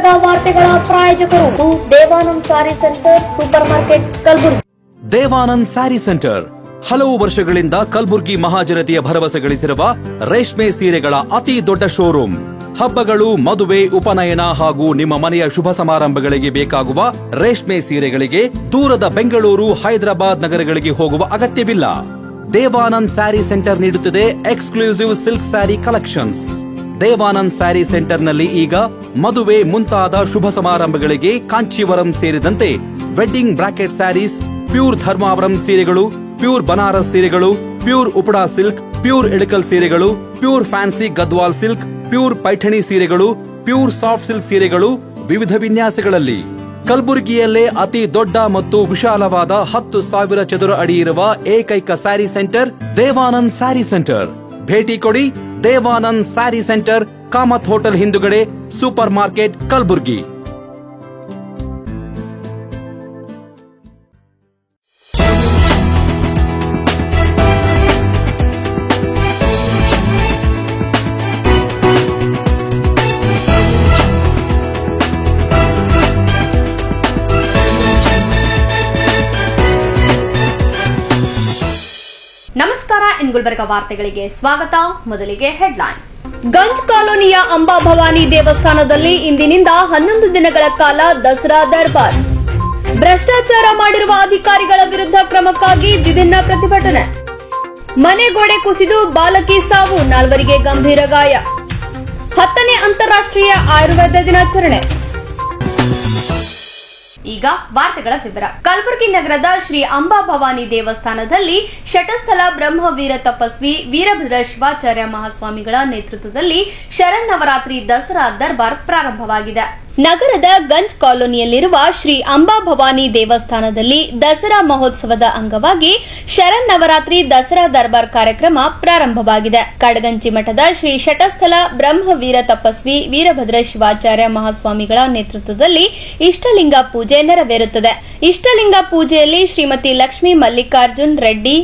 ಇಂಗ್ಬರ್ಗ ವಾರ್ತೆಗಳ ಪ್ರಾಯೋಜಕರು Devanand sari centre supermarket Kalaburagi. Devanand sari centre ಹಲವು ವರ್ಷಗಳಿಂದ ಕಲಬುರಗಿ ಮಹಾಜನತೆಯ ಭರವಸೆ ಗಳಿಸಿರುವ ರೇಷ್ಮೆ ಸೀರೆಗಳ ಅತಿ ದೊಡ್ಡ ಶೋರೂಮ್. ಹಬ್ಬಗಳು, ಮದುವೆ, ಉಪನಯನ ಹಾಗೂ ನಿಮ್ಮ ಮನೆಯ ಶುಭ ಸಮಾರಂಭಗಳಿಗೆ ಬೇಕಾಗುವ ರೇಷ್ಮೆ ಸೀರೆಗಳಿಗೆ ದೂರದ ಬೆಂಗಳೂರು, ಹೈದರಾಬಾದ್ ನಗರಗಳಿಗೆ ಹೋಗುವ ಅಗತ್ಯವಿಲ್ಲ. ದೇವಾನಂದ್ ಸ್ಯಾರಿ ಸೆಂಟರ್ ನೀಡುತ್ತಿದೆ exclusive silk sari collections. Devanand sari ಸೆಂಟರ್ನಲ್ಲಿ ಈಗ ಮದುವೆ ಮುಂತಾದ ಶುಭ ಸಮಾರಂಭಗಳಿಗೆ ಕಾಂಚೀವರಂ ಸೇರಿದಂತೆ wedding brocade saris, pure Dharmavaram ಸೀರೆಗಳು, ಪ್ಯೂರ್ ಬನಾರಸ್ ಸೀರೆಗಳು, pure Uppada silk, pure Ilkal ಸೀರೆಗಳು, pure fancy Gadwal silk, pure Paithani ಸೀರೆಗಳು, ಪ್ಯೂರ್ ಸಾಫ್ಟ್ ಸಿಲ್ಕ್ ಸೀರೆಗಳು ವಿವಿಧ ವಿನ್ಯಾಸಗಳಲ್ಲಿ. ಕಲಬುರಗಿಯಲ್ಲೇ ಅತಿ ದೊಡ್ಡ ಮತ್ತು ವಿಶಾಲವಾದ 10,000 ಚದುರ ಅಡಿ ಇರುವ ಏಕೈಕ ಸ್ಯಾರಿ ಸೆಂಟರ್ ದೇವಾನಂದ್ ಸ್ಯಾರಿ ಸೆಂಟರ್. ಭೇಟಿ ಕೊಡಿ. ದೇವಾನಂದ್ ಸ್ಯಾರಿ ಸೆಂಟರ್, ಕಾಮತ್ ಹೋಟೆಲ್ ಹಿಂದುಗಡೆ, ಸೂಪರ್ ಮಾರ್ಕೆಟ್, ಕಲಬುರಗಿ. ನಮಸ್ಕಾರ. ಇಂಗುಲ್ಬರ್ಗ ವಾರ್ತೆಗಳಿಗೆ ಸ್ವಾಗತ. ಮೊದಲಿಗೆ ಹೆಡ್ಲೈನ್ಸ್. ಗಂಜ್ ಕಾಲೋನಿಯ ಅಂಬಾಭವಾನಿ ದೇವಸ್ಥಾನದಲ್ಲಿ ಇಂದಿನಿಂದ 11 ದಿನಗಳ ಕಾಲ ದಸರಾ ದರ್ಬಾರ್. ಭ್ರಷ್ಟಾಚಾರ ಮಾಡಿರುವ ಅಧಿಕಾರಿಗಳ ವಿರುದ್ಧ ಕ್ರಮಕ್ಕಾಗಿ ವಿಭಿನ್ನ ಪ್ರತಿಭಟನೆ. ಮನೆ ಗೋಡೆ ಕುಸಿದು ಬಾಲಕಿ ಸಾವು, 4 ಗಂಭೀರ ಗಾಯ. 10ನೇ ಅಂತಾರಾಷ್ಟ್ರೀಯ ಆಯುರ್ವೇದ ದಿನಾಚರಣೆ. ಈಗ ವಾರ್ತೆಗಳ ವಿವರ. ಕಲಬುರಗಿ ನಗರದ ಶ್ರೀ ಅಂಬಾಭವಾನಿ ದೇವಸ್ಥಾನದಲ್ಲಿ ಶಟಸ್ಥಲ ಬ್ರಹ್ಮವೀರ ತಪಸ್ವಿ ವೀರಭದ್ರ ಶಿವಾಚಾರ್ಯ ಮಹಾಸ್ವಾಮಿಗಳ ನೇತೃತ್ವದಲ್ಲಿ ಶರನ್ನವರಾತ್ರಿ ದಸರಾ ದರ್ಬಾರ್ ಪ್ರಾರಂಭವಾಗಿದೆ. ನಗರದ ಗಂಜ್ ಕಾಲೋನಿಯಲ್ಲಿರುವ ಶ್ರೀ ಅಂಬಾಭವಾನಿ ದೇವಸ್ಥಾನದಲ್ಲಿ ದಸರಾ ಮಹೋತ್ಸವದ ಅಂಗವಾಗಿ ಶರನ್ನವರಾತ್ರಿ ದಸರಾ ದರ್ಬಾರ್ ಕಾರ್ಯಕ್ರಮ ಪ್ರಾರಂಭವಾಗಿದೆ. ಕಡಗಂಚಿ ಮಠದ ಶ್ರೀ ಶಟಸ್ಥಲ ಬ್ರಹ್ಮವೀರ ತಪಸ್ವಿ ವೀರಭದ್ರ ಶಿವಾಚಾರ್ಯ ಮಹಾಸ್ವಾಮಿಗಳ ನೇತೃತ್ವದಲ್ಲಿ ಇಷ್ಟಲಿಂಗ ಪೂಜೆ ನೆರವೇರುತ್ತದೆ. ಇಷ್ಟಲಿಂಗ ಪೂಜೆಯಲ್ಲಿ ಶ್ರೀಮತಿ ಲಕ್ಷ್ಮೀ ಮಲ್ಲಿಕಾರ್ಜುನ್ ರೆಡ್ಡಿ,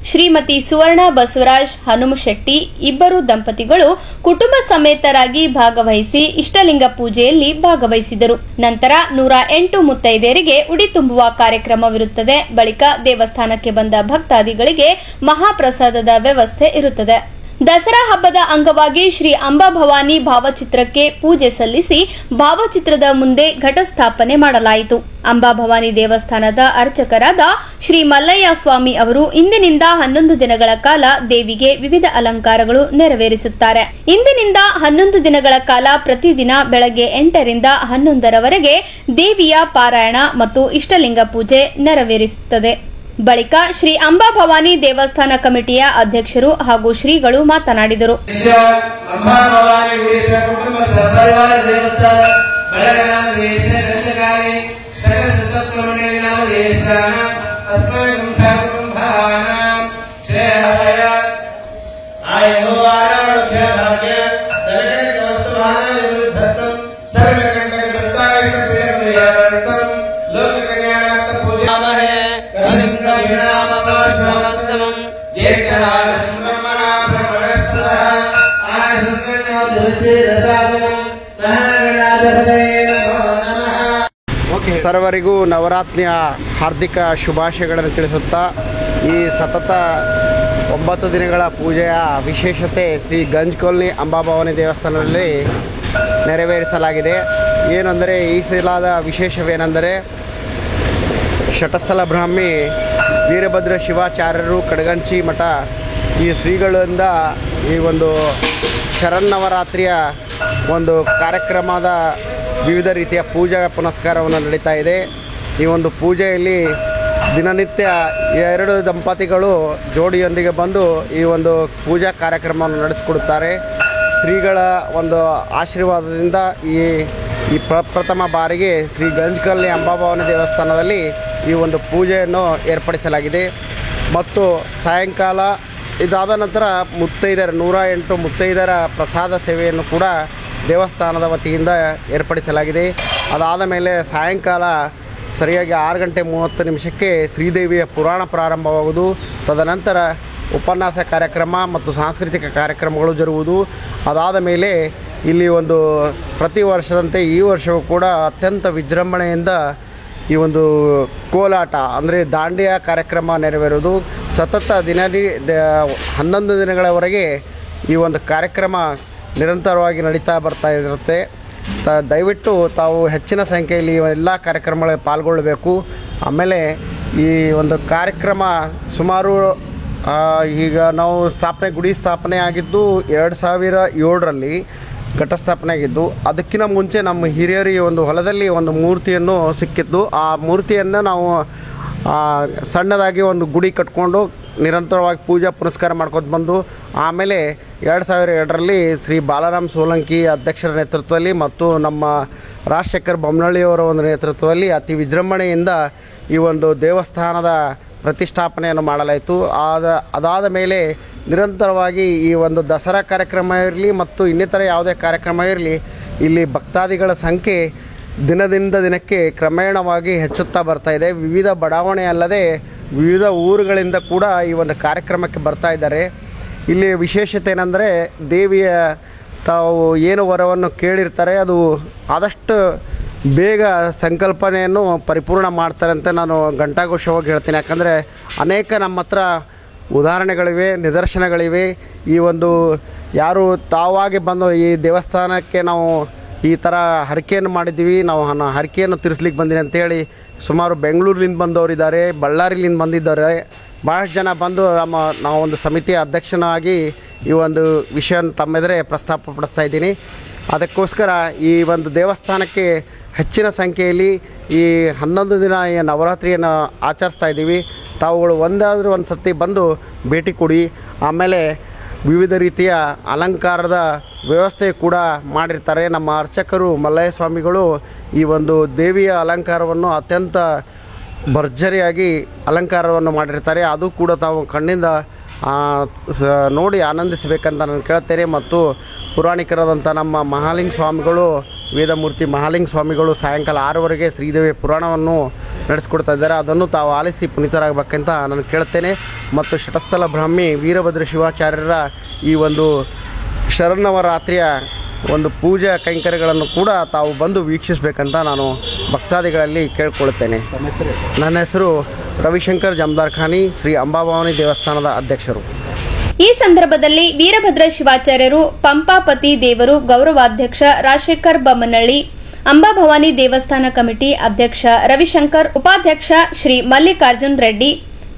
ಶ್ರೀಮತಿ ಸುವರ್ಣ ಬಸವರಾಜ್ ಹನುಮಶೆಟ್ಟಿ ಇಬ್ಬರು ದಂಪತಿಗಳು ಕುಟುಂಬ ಸಮೇತರಾಗಿ ಭಾಗವಹಿಸಿ ಇಷ್ಟಲಿಂಗ ಪೂಜೆಯಲ್ಲಿ ಭಾಗವಹಿಸಿದರು. ನಂತರ 108 ಮುತ್ತೈದೆಯರಿಗೆ ಉಡಿ ತುಂಬುವ ಕಾರ್ಯಕ್ರಮವಿರುತ್ತದೆ. ಬಳಿಕ ದೇವಸ್ಥಾನಕ್ಕೆ ಬಂದ ಭಕ್ತಾದಿಗಳಿಗೆ ಮಹಾಪ್ರಸಾದದ ವ್ಯವಸ್ಥೆ ಇರುತ್ತದೆ. ದಸರಾ ಹಬ್ಬದ ಅಂಗವಾಗಿ ಶ್ರೀ ಅಂಬಾಭವಾನಿ ಭಾವಚಿತ್ರಕ್ಕೆ ಪೂಜೆ ಸಲ್ಲಿಸಿ ಭಾವಚಿತ್ರದ ಮುಂದೆ ಘಟಸ್ಥಾಪನೆ ಮಾಡಲಾಯಿತು. ಅಂಬಾಭವಾನಿ ದೇವಸ್ಥಾನದ ಅರ್ಚಕರಾದ ಶ್ರೀ ಮಲ್ಲಯ್ಯ ಸ್ವಾಮಿ ಅವರು ಇಂದಿನಿಂದ 11 ದಿನಗಳ ಕಾಲ ದೇವಿಗೆ ವಿವಿಧ ಅಲಂಕಾರಗಳು ನೆರವೇರಿಸುತ್ತಾರೆ. ಇಂದಿನಿಂದ 11 ದಿನಗಳ ಕಾಲ ಪ್ರತಿದಿನ ಬೆಳಗ್ಗೆ 8 ರಿಂದ 11ರವರೆಗೆ ದೇವಿಯ ಪಾರಾಯಣ ಮತ್ತು ಇಷ್ಟಲಿಂಗ ಪೂಜೆ ನೆರವೇರಿಸುತ್ತದೆ. ಬಳಿಕ ಶ್ರೀ ಅಂಬಾಭವಾನಿ ದೇವಸ್ಥಾನ ಕಮಿಟಿಯ ಅಧ್ಯಕ್ಷರು ಹಾಗೂ ಶ್ರೀಗಳು ಮಾತನಾಡಿದರು. ಸರ್ವರಿಗೂ ನವರಾತ್ರಿಯ ಹಾರ್ದಿಕ ಶುಭಾಶಯಗಳನ್ನು ತಿಳಿಸುತ್ತಾ, ಈ ಸತತ 9 ದಿನಗಳ ಪೂಜೆಯ ವಿಶೇಷತೆ ಶ್ರೀ ಗಂಜ್ ಕಾಲೋನಿ ಅಂಬಾಭವಾನಿ ದೇವಸ್ಥಾನದಲ್ಲಿ ನೆರವೇರಿಸಲಾಗಿದೆ. ಏನೆಂದರೆ, ಈ ಸಲದ ವಿಶೇಷವೇನೆಂದರೆ, ಶಟಸ್ಥಲ ಬ್ರಾಹ್ಮಿ ವೀರಭದ್ರ ಶಿವಾಚಾರ್ಯರು ಕಡಗಂಚಿ ಮಠ ಈ ಶ್ರೀಗಳಿಂದ ಈ ಒಂದು ಶರನ್ನವರಾತ್ರಿಯ ಒಂದು ಕಾರ್ಯಕ್ರಮದ ವಿವಿಧ ರೀತಿಯ ಪೂಜಾ ಪುನಸ್ಕಾರವನ್ನು ನಡೀತಾ ಇದೆ. ಈ ಒಂದು ಪೂಜೆಯಲ್ಲಿ ದಿನನಿತ್ಯ 2 ದಂಪತಿಗಳು ಜೋಡಿಯೊಂದಿಗೆ ಬಂದು ಈ ಒಂದು ಪೂಜಾ ಕಾರ್ಯಕ್ರಮವನ್ನು ನಡೆಸಿಕೊಡುತ್ತಾರೆ. ಶ್ರೀಗಳ ಒಂದು ಆಶೀರ್ವಾದದಿಂದ ಈ ಪ್ರಥಮ ಬಾರಿಗೆ ಶ್ರೀ ಗಂಜ್ ಕಾಲೋನಿ ಅಂಬಾಭವಾನಿ ದೇವಸ್ಥಾನದಲ್ಲಿ ಈ ಒಂದು ಪೂಜೆಯನ್ನು ಏರ್ಪಡಿಸಲಾಗಿದೆ. ಮತ್ತು ಸಾಯಂಕಾಲ ಇದಾದ ನಂತರ 108 ಮುತ್ತೈದರ ಪ್ರಸಾದ ಸೇವೆಯನ್ನು ಕೂಡ ದೇವಸ್ಥಾನದ ವತಿಯಿಂದ ಏರ್ಪಡಿಸಲಾಗಿದೆ. ಅದಾದ ಮೇಲೆ ಸಾಯಂಕಾಲ ಸರಿಯಾಗಿ 6:30 ಶ್ರೀದೇವಿಯ ಪುರಾಣ ಪ್ರಾರಂಭವಾಗುವುದು. ತದನಂತರ ಉಪನ್ಯಾಸ ಕಾರ್ಯಕ್ರಮ ಮತ್ತು ಸಾಂಸ್ಕೃತಿಕ ಕಾರ್ಯಕ್ರಮಗಳು ಜರುಗುವುದು. ಅದಾದ ಮೇಲೆ ಇಲ್ಲಿ ಒಂದು ಪ್ರತಿ ವರ್ಷದಂತೆ ಈ ವರ್ಷವೂ ಕೂಡ ಅತ್ಯಂತ ವಿಜೃಂಭಣೆಯಿಂದ ಈ ಒಂದು ಕೋಲಾಟ ಅಂದರೆ ದಾಂಡಿಯಾ ಕಾರ್ಯಕ್ರಮ ನೆರವೇರುವುದು ಸತತ 11 ದಿನಗಳವರೆಗೆ ಈ ಒಂದು ಕಾರ್ಯಕ್ರಮ ನಿರಂತರವಾಗಿ ನಡೀತಾ ಬರ್ತಾ ಇರುತ್ತೆ. ದಯವಿಟ್ಟು ತಾವು ಹೆಚ್ಚಿನ ಸಂಖ್ಯೆಯಲ್ಲಿ ಎಲ್ಲ ಕಾರ್ಯಕ್ರಮಗಳಲ್ಲಿ ಪಾಲ್ಗೊಳ್ಳಬೇಕು. ಆಮೇಲೆ ಈ ಒಂದು ಕಾರ್ಯಕ್ರಮ ಸುಮಾರು ಈಗ ನಾವು ಗುಡಿ ಸ್ಥಾಪನೆ ಆಗಿದ್ದು 2007ರಲ್ಲಿ ಘಟಸ್ಥಾಪನೆ ಆಗಿದ್ದು. ಅದಕ್ಕಿಂತ ಮುಂಚೆ ನಮ್ಮ ಹಿರಿಯರಿಗೆ ಒಂದು ಹೊಲದಲ್ಲಿ ಒಂದು ಮೂರ್ತಿಯನ್ನು ಸಿಕ್ಕಿದ್ದು. ಆ ಮೂರ್ತಿಯನ್ನು ನಾವು ಸಣ್ಣದಾಗಿ ಒಂದು ಗುಡಿ ಕಟ್ಕೊಂಡು ನಿರಂತರವಾಗಿ ಪೂಜಾ ಪುನಸ್ಕಾರ ಮಾಡ್ಕೊಂಡು ಬಂದು ಆಮೇಲೆ 2002ರಲ್ಲಿ ಶ್ರೀ ಬಾಲರಾಮ್ ಸೋಲಂಕಿ ಅಧ್ಯಕ್ಷರ ನೇತೃತ್ವದಲ್ಲಿ ಮತ್ತು ನಮ್ಮ ರಾಜಶೇಖರ್ ಬೊಮ್ಮನಹಳ್ಳಿಯವರ ಒಂದು ನೇತೃತ್ವದಲ್ಲಿ ಅತಿ ವಿಜೃಂಭಣೆಯಿಂದ ಈ ಒಂದು ದೇವಸ್ಥಾನದ ಪ್ರತಿಷ್ಠಾಪನೆಯನ್ನು ಮಾಡಲಾಯಿತು. ಅದಾದ ಮೇಲೆ ನಿರಂತರವಾಗಿ ಈ ಒಂದು ದಸರಾ ಕಾರ್ಯಕ್ರಮ ಇರಲಿ ಮತ್ತು ಇನ್ನಿತರ ಯಾವುದೇ ಕಾರ್ಯಕ್ರಮ ಇರಲಿ, ಇಲ್ಲಿ ಭಕ್ತಾದಿಗಳ ಸಂಖ್ಯೆ ದಿನದಿಂದ ದಿನಕ್ಕೆ ಕ್ರಮೇಣವಾಗಿ ಹೆಚ್ಚುತ್ತಾ ಬರ್ತಾ ಇದೆ. ವಿವಿಧ ಬಡಾವಣೆ ಅಲ್ಲದೆ ವಿವಿಧ ಊರುಗಳಿಂದ ಕೂಡ ಈ ಒಂದು ಕಾರ್ಯಕ್ರಮಕ್ಕೆ ಬರ್ತಾ ಇದ್ದಾರೆ. ಇಲ್ಲಿ ವಿಶೇಷತೆ ಏನಂದರೆ ದೇವಿಯ ತಾವು ಏನು ವರವನ್ನು ಕೇಳಿರ್ತಾರೆ ಅದು ಆದಷ್ಟು ಬೇಗ ಸಂಕಲ್ಪನೆಯನ್ನು ಪರಿಪೂರ್ಣ ಮಾಡ್ತಾರೆ ಅಂತ ನಾನು ಘಂಟಾಘೋಷವಾಗಿ ಹೇಳ್ತೀನಿ. ಯಾಕಂದರೆ ಅನೇಕ ನಮ್ಮ ಹತ್ರ ಉದಾಹರಣೆಗಳಿವೆ, ನಿದರ್ಶನಗಳಿವೆ. ಈ ಒಂದು ಯಾರು ತಾವಾಗಿ ಬಂದು ಈ ದೇವಸ್ಥಾನಕ್ಕೆ ನಾವು ಈ ಥರ ಹರಕೆಯನ್ನು ಮಾಡಿದ್ದೀವಿ, ನಾವು ಹರಕೆಯನ್ನು ತೀರಿಸ್ಲಿಕ್ಕೆ ಬಂದಿನಿ ಅಂತೇಳಿ ಸುಮಾರು ಬೆಂಗಳೂರಿನಿಂದ ಬಂದವರಿದ್ದಾರೆ, ಬಳ್ಳಾರಿಲಿಂದ ಬಂದಿದ್ದಾರೆ. ಭಾಳಷ್ಟು ಜನ ಬಂದು ನಾವು ಒಂದು ಸಮಿತಿಯ ಅಧ್ಯಕ್ಷನಾಗಿ ಈ ಒಂದು ವಿಷಯ ತಮ್ಮೆದುರೇ ಪ್ರಸ್ತಾಪಪಡಿಸ್ತಾ ಇದ್ದೀನಿ. ಅದಕ್ಕೋಸ್ಕರ ಈ ಒಂದು ದೇವಸ್ಥಾನಕ್ಕೆ ಹೆಚ್ಚಿನ ಸಂಖ್ಯೆಯಲ್ಲಿ ಈ 11 ದಿನ ಈ ನವರಾತ್ರಿಯನ್ನು ಆಚರಿಸ್ತಾ ಇದ್ದೀವಿ. ತಾವುಗಳು ಒಂದಾದರೂ ಒಂದು ಸತಿ ಬಂದು ಭೇಟಿ ಕೊಡಿ. ಆಮೇಲೆ ವಿವಿಧ ರೀತಿಯ ಅಲಂಕಾರದ ವ್ಯವಸ್ಥೆ ಕೂಡ ಮಾಡಿರ್ತಾರೆ. ನಮ್ಮ ಅರ್ಚಕರು ಮಲ್ಲಯ್ಯ ಸ್ವಾಮಿಗಳು ಈ ಒಂದು ದೇವಿಯ ಅಲಂಕಾರವನ್ನು ಅತ್ಯಂತ ಭರ್ಜರಿಯಾಗಿ ಅಲಂಕಾರವನ್ನು ಮಾಡಿರ್ತಾರೆ. ಅದು ಕೂಡ ತಾವು ಕಣ್ಣಿಂದ ನೋಡಿ ಆನಂದಿಸಬೇಕಂತ ನಾನು ಕೇಳ್ತೇನೆ. ಮತ್ತು ಪುರಾಣಿಕರಾದಂಥ ನಮ್ಮ ಮಹಾಲಿಂಗ ಸ್ವಾಮಿಗಳು, ವೇದಮೂರ್ತಿ ಮಹಾಲಿಂಗ ಸ್ವಾಮಿಗಳು ಸಾಯಂಕಾಲ 6ವರೆಗೆ ಶ್ರೀದೇವಿ ಪುರಾಣವನ್ನು ನಡೆಸ್ಕೊಡ್ತಾ ಇದ್ದಾರೆ. ಅದನ್ನು ತಾವು ಆಲಿಸಿ ಪುನೀತರಾಗಬೇಕಂತ ನಾನು ಕೇಳ್ತೇನೆ. ಮತ್ತು ಶಟಸ್ಥಲ ಬ್ರಾಹ್ಮಿ ವೀರಭದ್ರ ಶಿವಾಚಾರ್ಯರ ಈ ಒಂದು ಶರನ್ನವರಾತ್ರಿಯ ಒಂದು ಪೂಜಾ ಕೈಂಕರ್ಯಗಳನ್ನು ಕೂಡ ತಾವು ಬಂದು ವೀಕ್ಷಿಸಬೇಕಂತ ನಾನು ಭಕ್ತಾದಿಗಳಲ್ಲಿ ಕೇಳ್ಕೊಳ್ತೇನೆ. ನನ್ನ ಹೆಸರು ರವಿಶಂಕರ್ ಜಮದಾರ್ ಖಾನಿ, ಶ್ರೀ ಅಂಬಾಭವಾನಿ ದೇವಸ್ಥಾನದ ಅಧ್ಯಕ್ಷರು. ಈ ಸಂದರ್ಭದಲ್ಲಿ ವೀರಭದ್ರ ಶಿವಾಚಾರ್ಯರು, ಪಂಪಾಪತಿ ದೇವರು ಗೌರವಾಧ್ಯಕ್ಷ ರಾಜಶೇಖರ್ ಬೊಮ್ಮನಹಳ್ಳಿ, ಅಂಬಾಭವಾನಿ ದೇವಸ್ಥಾನ ಕಮಿಟಿ ಅಧ್ಯಕ್ಷ ರವಿಶಂಕರ್, ಉಪಾಧ್ಯಕ್ಷ ಶ್ರೀ ಮಲ್ಲಿಕಾರ್ಜುನ್ ರೆಡ್ಡಿ,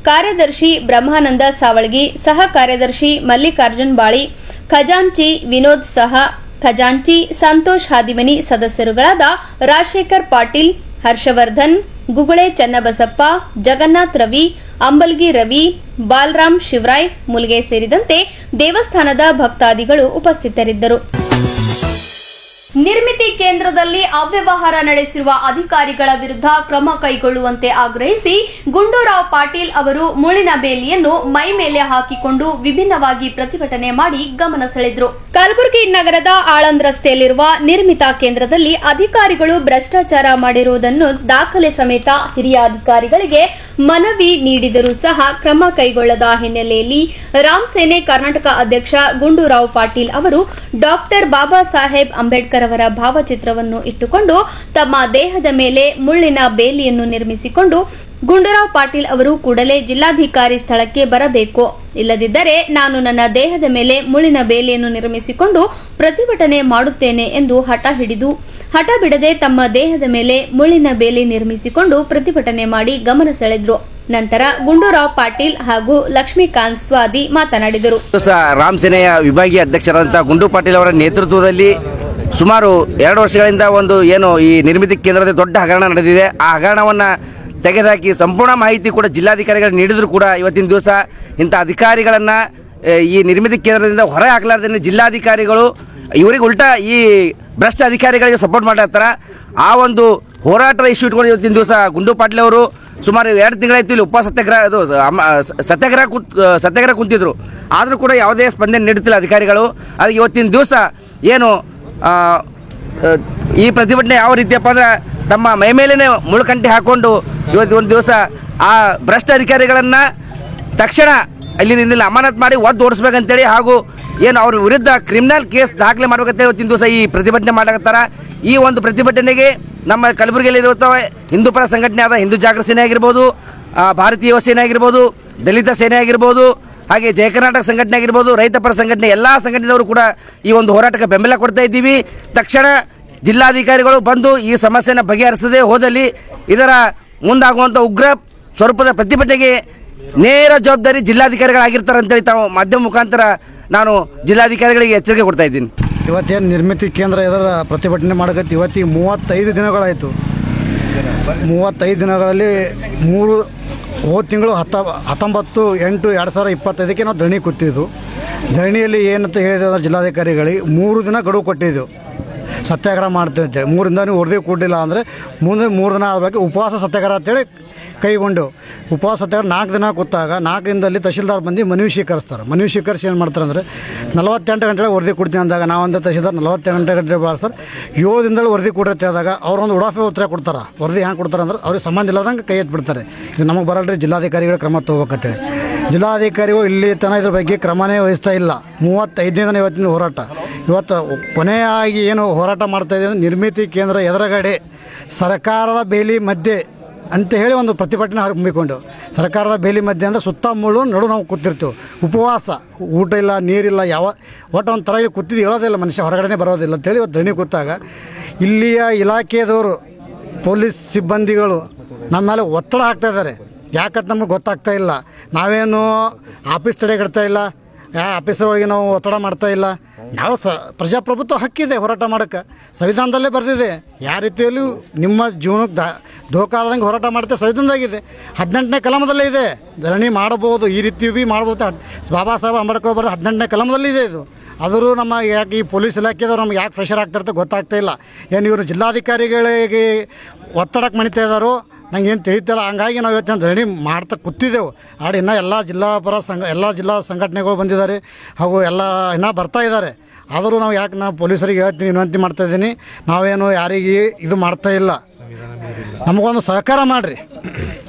ಕಾರ್ಯದರ್ಶಿ ಬ್ರಹ್ಮಾನಂದ ಸಾವಳಗಿ, ಸಹ ಕಾರ್ಯದರ್ಶಿ ಮಲ್ಲಿಕಾರ್ಜುನ್ ಬಾಳಿ, ಖಜಾಂಚಿ ವಿನೋದ್ ಸಹ, ಖಜಾಂಚಿ ಸಂತೋಷ್ ಹಾದಿಮನಿ, ಸದಸ್ಯರುಗಳಾದ ರಾಜಶೇಖರ್ ಪಾಟೀಲ್, ಹರ್ಷವರ್ಧನ್, ಗುಗುಳೆ ಚನ್ನಬಸಪ್ಪ, ಜಗನ್ನಾಥ್ ರವಿ, ಅಂಬಲ್ಗಿ ರವಿ, ಬಾಲರಾಮ್ ಶಿವರಾಯ್, ಮುಲ್ಗೆ ಸೇರಿದಂತೆ ದೇವಸ್ಥಾನದ ಭಕ್ತಾದಿಗಳು ಉಪಸ್ಥಿತರಿದ್ದರು. ನಿರ್ಮಿತಿ ಕೇಂದ್ರದಲ್ಲಿ ಅವ್ಯವಹಾರ ನಡೆಸಿರುವ ಅಧಿಕಾರಿಗಳ ವಿರುದ್ಧ ಕ್ರಮ ಕೈಗೊಳ್ಳುವಂತೆ ಆಗ್ರಹಿಸಿ ಗುಂಡೂರಾವ್ ಪಾಟೀಲ್ ಅವರು ಮುಳ್ಳಿನ ಬೇಲಿಯನ್ನು ಮೈ ಮೇಲೆ ಹಾಕಿಕೊಂಡು ವಿಭಿನ್ನವಾಗಿ ಪ್ರತಿಭಟನೆ ಮಾಡಿ ಗಮನ ಸೆಳೆದರು. ಕಲಬುರಗಿ ನಗರದ ಆಳಂದ್ ರಸ್ತೆಯಲ್ಲಿರುವ ನಿರ್ಮಿತ ಕೇಂದ್ರದಲ್ಲಿ ಅಧಿಕಾರಿಗಳು ಭ್ರಷ್ಟಾಚಾರ ಮಾಡಿರುವುದನ್ನು ದಾಖಲೆ ಸಮೇತ ಹಿರಿಯ ಅಧಿಕಾರಿಗಳಿಗೆ ಮನವಿ ನೀಡಿದರೂ ಸಹ ಕ್ರಮ ಕೈಗೊಳ್ಳದ ಹಿನ್ನೆಲೆಯಲ್ಲಿ ರಾಮ್ ಸೇನೆ ಕರ್ನಾಟಕ ಅಧ್ಯಕ್ಷ ಗುಂಡೂರಾವ್ ಪಾಟೀಲ್ ಅವರು ಡಾಕ್ಟರ್ ಬಾಬಾ ಸಾಹೇಬ್ ಅಂಬೇಡ್ಕರ್ ಅವರ ಭಾವಚಿತ್ರವನ್ನು ಇಟ್ಟುಕೊಂಡು ತಮ್ಮ ದೇಹದ ಮೇಲೆ ಮುಳ್ಳಿನ ಬೇಲಿಯನ್ನು ನಿರ್ಮಿಸಿಕೊಂಡು ಗುಂಡೂರಾವ್ ಪಾಟೀಲ್ ಅವರು ಕೂಡಲೇ ಜಿಲ್ಲಾಧಿಕಾರಿ ಸ್ಥಳಕ್ಕೆ ಬರಬೇಕು, ಇಲ್ಲದಿದ್ದರೆ ನಾನು ನನ್ನ ದೇಹದ ಮೇಲೆ ಮುಳ್ಳಿನ ಬೇಲಿಯನ್ನು ನಿರ್ಮಿಸಿಕೊಂಡು ಪ್ರತಿಭಟನೆ ಮಾಡುತ್ತೇನೆ ಎಂದು ಹಠ ಬಿಡದೆ ತಮ್ಮ ದೇಹದ ಮೇಲೆ ಮುಳ್ಳಿನ ಬೇಲಿ ನಿರ್ಮಿಸಿಕೊಂಡು ಪ್ರತಿಭಟನೆ ಮಾಡಿ ಗಮನ ಸೆಳೆದರು. ನಂತರ ಗುಂಡೂರಾವ್ ಪಾಟೀಲ್ ಹಾಗೂ ಲಕ್ಷ್ಮೀಕಾಂತ್ ಸ್ವಾದಿ ಮಾತನಾಡಿದರು. ರಾಮ್ ಸೇನೆಯ ವಿಭಾಗೀಯ ಅಧ್ಯಕ್ಷರಾದಂತಹ ಗುಂಡು ಪಾಟೀಲ್ ಅವರ ನೇತೃತ್ವದಲ್ಲಿ ಸುಮಾರು 2 ವರ್ಷಗಳಿಂದ ಒಂದು ಏನು ಈ ನಿರ್ಮಿತಿ ಕೇಂದ್ರದ ದೊಡ್ಡ ಹಗರಣ ನಡೆದಿದೆ. ಆ ಹಗರಣವನ್ನು ತೆಗೆದುಹಾಕಿ ಸಂಪೂರ್ಣ ಮಾಹಿತಿ ಕೂಡ ಜಿಲ್ಲಾಧಿಕಾರಿಗಳು ನೀಡಿದ್ರು ಕೂಡ ಇವತ್ತಿನ ದಿವಸ ಇಂಥ ಅಧಿಕಾರಿಗಳನ್ನು ಈ ನಿರ್ಮಿತಿ ಕೇಂದ್ರದಿಂದ ಹೊರ ಹಾಕಲಾರ್ದೇ ಜಿಲ್ಲಾಧಿಕಾರಿಗಳು ಇವರಿಗೆ ಉಲ್ಟಾ ಈ ಭ್ರಷ್ಟ ಅಧಿಕಾರಿಗಳಿಗೆ ಸಪೋರ್ಟ್ ಮಾಡತ್ತಾರ. ಆ ಒಂದು ಹೋರಾಟದ ಇಶ್ಯೂ ಇಟ್ಕೊಂಡು ಇವತ್ತಿನ ದಿವಸ ಗುಂಡು ಪಾಟೀಲ್ ಅವರು ಸುಮಾರು 2 ತಿಂಗಳಾಯಿತು ಇಲ್ಲಿ ಉಪ ಸತ್ಯಾಗ್ರಹ ಕುಂತಿದ್ರು. ಆದರೂ ಕೂಡ ಯಾವುದೇ ಸ್ಪಂದನೆ ನೀಡುತ್ತಿಲ್ಲ ಅಧಿಕಾರಿಗಳು. ಅದಕ್ಕೆ ಇವತ್ತಿನ ದಿವಸ ಏನು ಈ ಪ್ರತಿಭಟನೆ ಯಾವ ರೀತಿಯಪ್ಪ ಅಂದರೆ ತಮ್ಮ ಮೈ ಮೇಲೇ ಮುಳ್ಕಂಟಿ ಹಾಕ್ಕೊಂಡು ಇವತ್ತು ಒಂದು ದಿವಸ ಆ ಭ್ರಷ್ಟ ಅಧಿಕಾರಿಗಳನ್ನು ತಕ್ಷಣ ಅಲ್ಲಿಂದ ಅಮಾನತ್ ಮಾಡಿ ಒದ್ದು ಓಡಿಸ್ಬೇಕಂತೇಳಿ ಹಾಗೂ ಏನು ಅವ್ರ ವಿರುದ್ಧ ಕ್ರಿಮಿನಲ್ ಕೇಸ್ ದಾಖಲೆ ಮಾಡಬೇಕಂತ ಇವತ್ತಿನ ದಿವಸ ಈ ಪ್ರತಿಭಟನೆ ಮಾಡಕತ್ತಾರ. ಈ ಒಂದು ಪ್ರತಿಭಟನೆಗೆ ನಮ್ಮ ಕಲಬುರಗಿಯಲ್ಲಿರುತ್ತವೆ ಹಿಂದೂ ಪರ ಸಂಘಟನೆ ಆದ ಹಿಂದೂ ಜಾಗೃತಿ ಸೇನೆ ಆಗಿರ್ಬೋದು, ಭಾರತೀಯ ಯುವ ಸೇನೆ ಆಗಿರ್ಬೋದು, ದಲಿತ ಸೇನೆ ಆಗಿರ್ಬೋದು, ಹಾಗೆ ಜಯ ಕರ್ನಾಟಕ ಸಂಘಟನೆ ಆಗಿರ್ಬೋದು, ರೈತ ಪರ ಸಂಘಟನೆ ಎಲ್ಲ ಸಂಘಟನೆಯವರು ಕೂಡ ಈ ಒಂದು ಹೋರಾಟಕ್ಕೆ ಬೆಂಬಲ ಕೊಡ್ತಾ ಇದ್ದೀವಿ. ತಕ್ಷಣ ಜಿಲ್ಲಾಧಿಕಾರಿಗಳು ಬಂದು ಈ ಸಮಸ್ಯೆನ ಬಗೆಹರಿಸದೆ ಹೋದಲ್ಲಿ ಇದರ ಮುಂದಾಗುವಂಥ ಉಗ್ರ ಸ್ವರೂಪದ ಪ್ರತಿಭಟನೆಗೆ ನೇರ ಜವಾಬ್ದಾರಿ ಜಿಲ್ಲಾಧಿಕಾರಿಗಳಾಗಿರ್ತಾರೆ ಅಂತೇಳಿ ತಾವು ಮಾಧ್ಯಮ ಮುಖಾಂತರ ನಾನು ಜಿಲ್ಲಾಧಿಕಾರಿಗಳಿಗೆ ಎಚ್ಚರಿಕೆ ಕೊಡ್ತಾ ಇದ್ದೀನಿ. ಇವತ್ತೇನು ನಿರ್ಮಿತಿ ಕೇಂದ್ರ ಇದರ ಪ್ರತಿಭಟನೆ ಮಾಡಕತ್ತಿ ಇವತ್ತಿಗೆ 35 ದಿನಗಳಾಯಿತು. 35 ದಿನಗಳಲ್ಲಿ ಹೋದ ತಿಂಗಳು 19/8/2025 ನಾವು ಧರಣಿ ಕೂತಿದ್ದು. ಧರಣಿಯಲ್ಲಿ ಏನಂತ ಹೇಳಿದೆ ಅಂದ್ರೆ ಜಿಲ್ಲಾಧಿಕಾರಿಗಳಿಗೆ 3 ದಿನ ಗಡುವು ಕೊಟ್ಟಿದ್ದೆವು, ಸತ್ಯಾಗ್ರಹ ಮಾಡ್ತೀವಿ ಅಂತೇಳಿ. 3 ದಿನ ನೀವು ವರದಿ ಕೊಡಲಿಲ್ಲ ಅಂದರೆ ಮುಂದೆ 3 ದಿನ ಆದ ಬಗ್ಗೆ ಉಪವಾಸ ಸತ್ಯಾಗ್ರಹ ಅಂತೇಳಿ ಕೈಗೊಂಡು ಉಪವಾಸ ಸತ್ಯಾಗ್ರಹ 4 ದಿನ ಕೂತಾಗ 4 ದಿನದಲ್ಲಿ ತಹಶೀಲ್ದಾರ್ ಬಂದು ಮನವಿ ಸ್ವೀಕರಿಸ್ತಾರೆ. ಮನವಿ ಸ್ವೀಕರಿಸಿ ಏನು ಮಾಡ್ತಾರೆ ಅಂದರೆ 48 ಗಂಟೆ ವರದಿ ಕೊಡ್ತೀನಿ ಅಂದಾಗ ನಾವೊಂದು ತಹಶೀಲ್ದಾರ್ 48 ಗಂಟೆ ಭಾಳ ಸರ್ 7 ದಿನದಲ್ಲಿ ವರದಿ ಕೊಡ್ರಿ ಅಂತ ಹೇಳಿದಾಗ ಅವರೊಂದು ಉಡಾಫೆ ಉತ್ತರ ಕೊಡ್ತಾರೆ. ವರದಿ ಹ್ಯಾಂಗೆ ಕೊಡ್ತಾರೆ ಅಂದ್ರೆ ಅವ್ರಿಗೆ ಸಂಬಂಧ ಇಲ್ಲದಂಗೆ ಕೈ ಎತ್ಬಿಡ್ತಾರೆ. ಇದು ನಮಗೆ ಬರಲ್ರಿ, ಜಿಲ್ಲಾಧಿಕಾರಿಗಳ ಕ್ರಮ ತೊಗೋಬೇಕಂತೇಳಿ. ಜಿಲ್ಲಾಧಿಕಾರಿಗಳು ಇಲ್ಲಿ ತನಕ ಇದ್ರ ಬಗ್ಗೆ ಕ್ರಮನೇ ವಹಿಸ್ತಾ ಇಲ್ಲ. 35 ದಿನ ಇವತ್ತಿನ ಹೋರಾಟ. ಇವತ್ತು ಕೊನೆಯಾಗಿ ಏನು ಹೋರಾಟ ಮಾಡ್ತಾಯಿದ್ದೀವಿ, ನಿರ್ಮಿತಿ ಕೇಂದ್ರ ಎದುರುಗಡೆ ಸರ್ಕಾರದ ಬೇಲಿ ಮಧ್ಯೆ ಅಂತ ಹೇಳಿ ಒಂದು ಪ್ರತಿಭಟನೆ ಹಮ್ಮಿಕೊಂಡು, ಸರ್ಕಾರದ ಬೇಲಿ ಮಧ್ಯೆ ಅಂದರೆ ಸುತ್ತಮುಳ್ಳು ನಡು ನಾವು ಕೂತಿರ್ತೀವಿ. ಉಪವಾಸ, ಊಟ ಇಲ್ಲ, ನೀರಿಲ್ಲ, ಒಟ್ಟು ಒಂದು ಥರ ಇಲ್ಲಿ ಕೂತಿದ್ದು ಹೇಳೋದಿಲ್ಲ, ಮನುಷ್ಯ ಹೊರಗಡೆ ಬರೋದಿಲ್ಲ ಅಂತೇಳಿ ಇವತ್ತು ಧರಣಿ ಕೂತಾಗ ಇಲ್ಲಿಯ ಇಲಾಖೆದವರು ಪೊಲೀಸ್ ಸಿಬ್ಬಂದಿಗಳು ನಮ್ಮ ಮೇಲೆ ಒತ್ತಡ ಹಾಕ್ತಾಯಿದ್ದಾರೆ. ಯಾಕಂತ ನಮಗೆ ಗೊತ್ತಾಗ್ತಾ ಇಲ್ಲ. ನಾವೇನು ಆಫೀಸ್ ತಡೆಗಡ್ತಾ ಇಲ್ಲ, ಆಫೀಸರ್ ಒಳಗೆ ನಾವು ಒತ್ತಡ ಮಾಡ್ತಾ ಇಲ್ಲ. ನಾವು ಪ್ರಜಾಪ್ರಭುತ್ವ ಹಕ್ಕಿದೆ ಹೋರಾಟ ಮಾಡೋಕ್ಕೆ, ಸಂವಿಧಾನದಲ್ಲೇ ಬರೆದಿದೆ. ಯಾವ ರೀತಿಯಲ್ಲೂ ನಿಮ್ಮ ಜೀವನಕ್ಕೆ ಧೋಕಾ ಆದಂಗೆ ಹೋರಾಟ ಮಾಡ್ತೇವೆ ಸಂವಿಧಾನದಾಗಿದೆ. 18ನೇ ಕಲಮದಲ್ಲೇ ಇದೆ ಧರಣಿ ಮಾಡಬಹುದು, ಈ ರೀತಿ ಭೀ ಮಾಡ್ಬೋದು. ಬಾಬಾ ಸಾಹೇಬ್ ಅಂಬೇಡ್ಕರ್ ಬರೆದು 18ನೇ ಕಲಮದಲ್ಲಿ ಇದೆ ಇದು. ಆದರೂ ನಮ್ಮ ಯಾಕೆ ಈ ಪೊಲೀಸ್ ಇಲಾಖೆದವ್ರು ನಮ್ಗೆ ಯಾಕೆ ಪ್ರೆಷರ್ ಆಗ್ತಿರ್ತ ಗೊತ್ತಾಗ್ತಾ ಇಲ್ಲ. ಏನು ಇವರು ಜಿಲ್ಲಾಧಿಕಾರಿಗಳಿಗೆ ಒತ್ತಡಕ್ಕೆ ಮಣಿತಾ ಇದ್ದಾರೋ ನಂಗೆ ಏನು ತಿಳಿತಿಲ್ಲ. ಹಂಗಾಗಿ ನಾವು ಇವತ್ತಿನ ಧರಣಿ ಮಾಡ್ತಾ ಕೂತಿದ್ದೆವು. ಆಡಿ ಇನ್ನೂ ಎಲ್ಲ ಜಿಲ್ಲಾ ಸಂಘಟನೆಗಳು ಬಂದಿದ್ದಾರೆ, ಹಾಗೂ ಎಲ್ಲ ಇನ್ನೂ ಬರ್ತಾ ಇದ್ದಾರೆ. ಆದರೂ ನಾವು ಯಾಕೆ ನಾವು ಪೊಲೀಸರಿಗೆ ಹೇಳ್ತೀನಿ, ವಿನಂತಿ ಮಾಡ್ತಾಯಿದ್ದೀನಿ, ನಾವೇನು ಯಾರಿಗೆ ಇದು ಮಾಡ್ತಾ ಇಲ್ಲ. ನಮಗೊಂದು ಸಹಕಾರ ಮಾಡಿರಿ.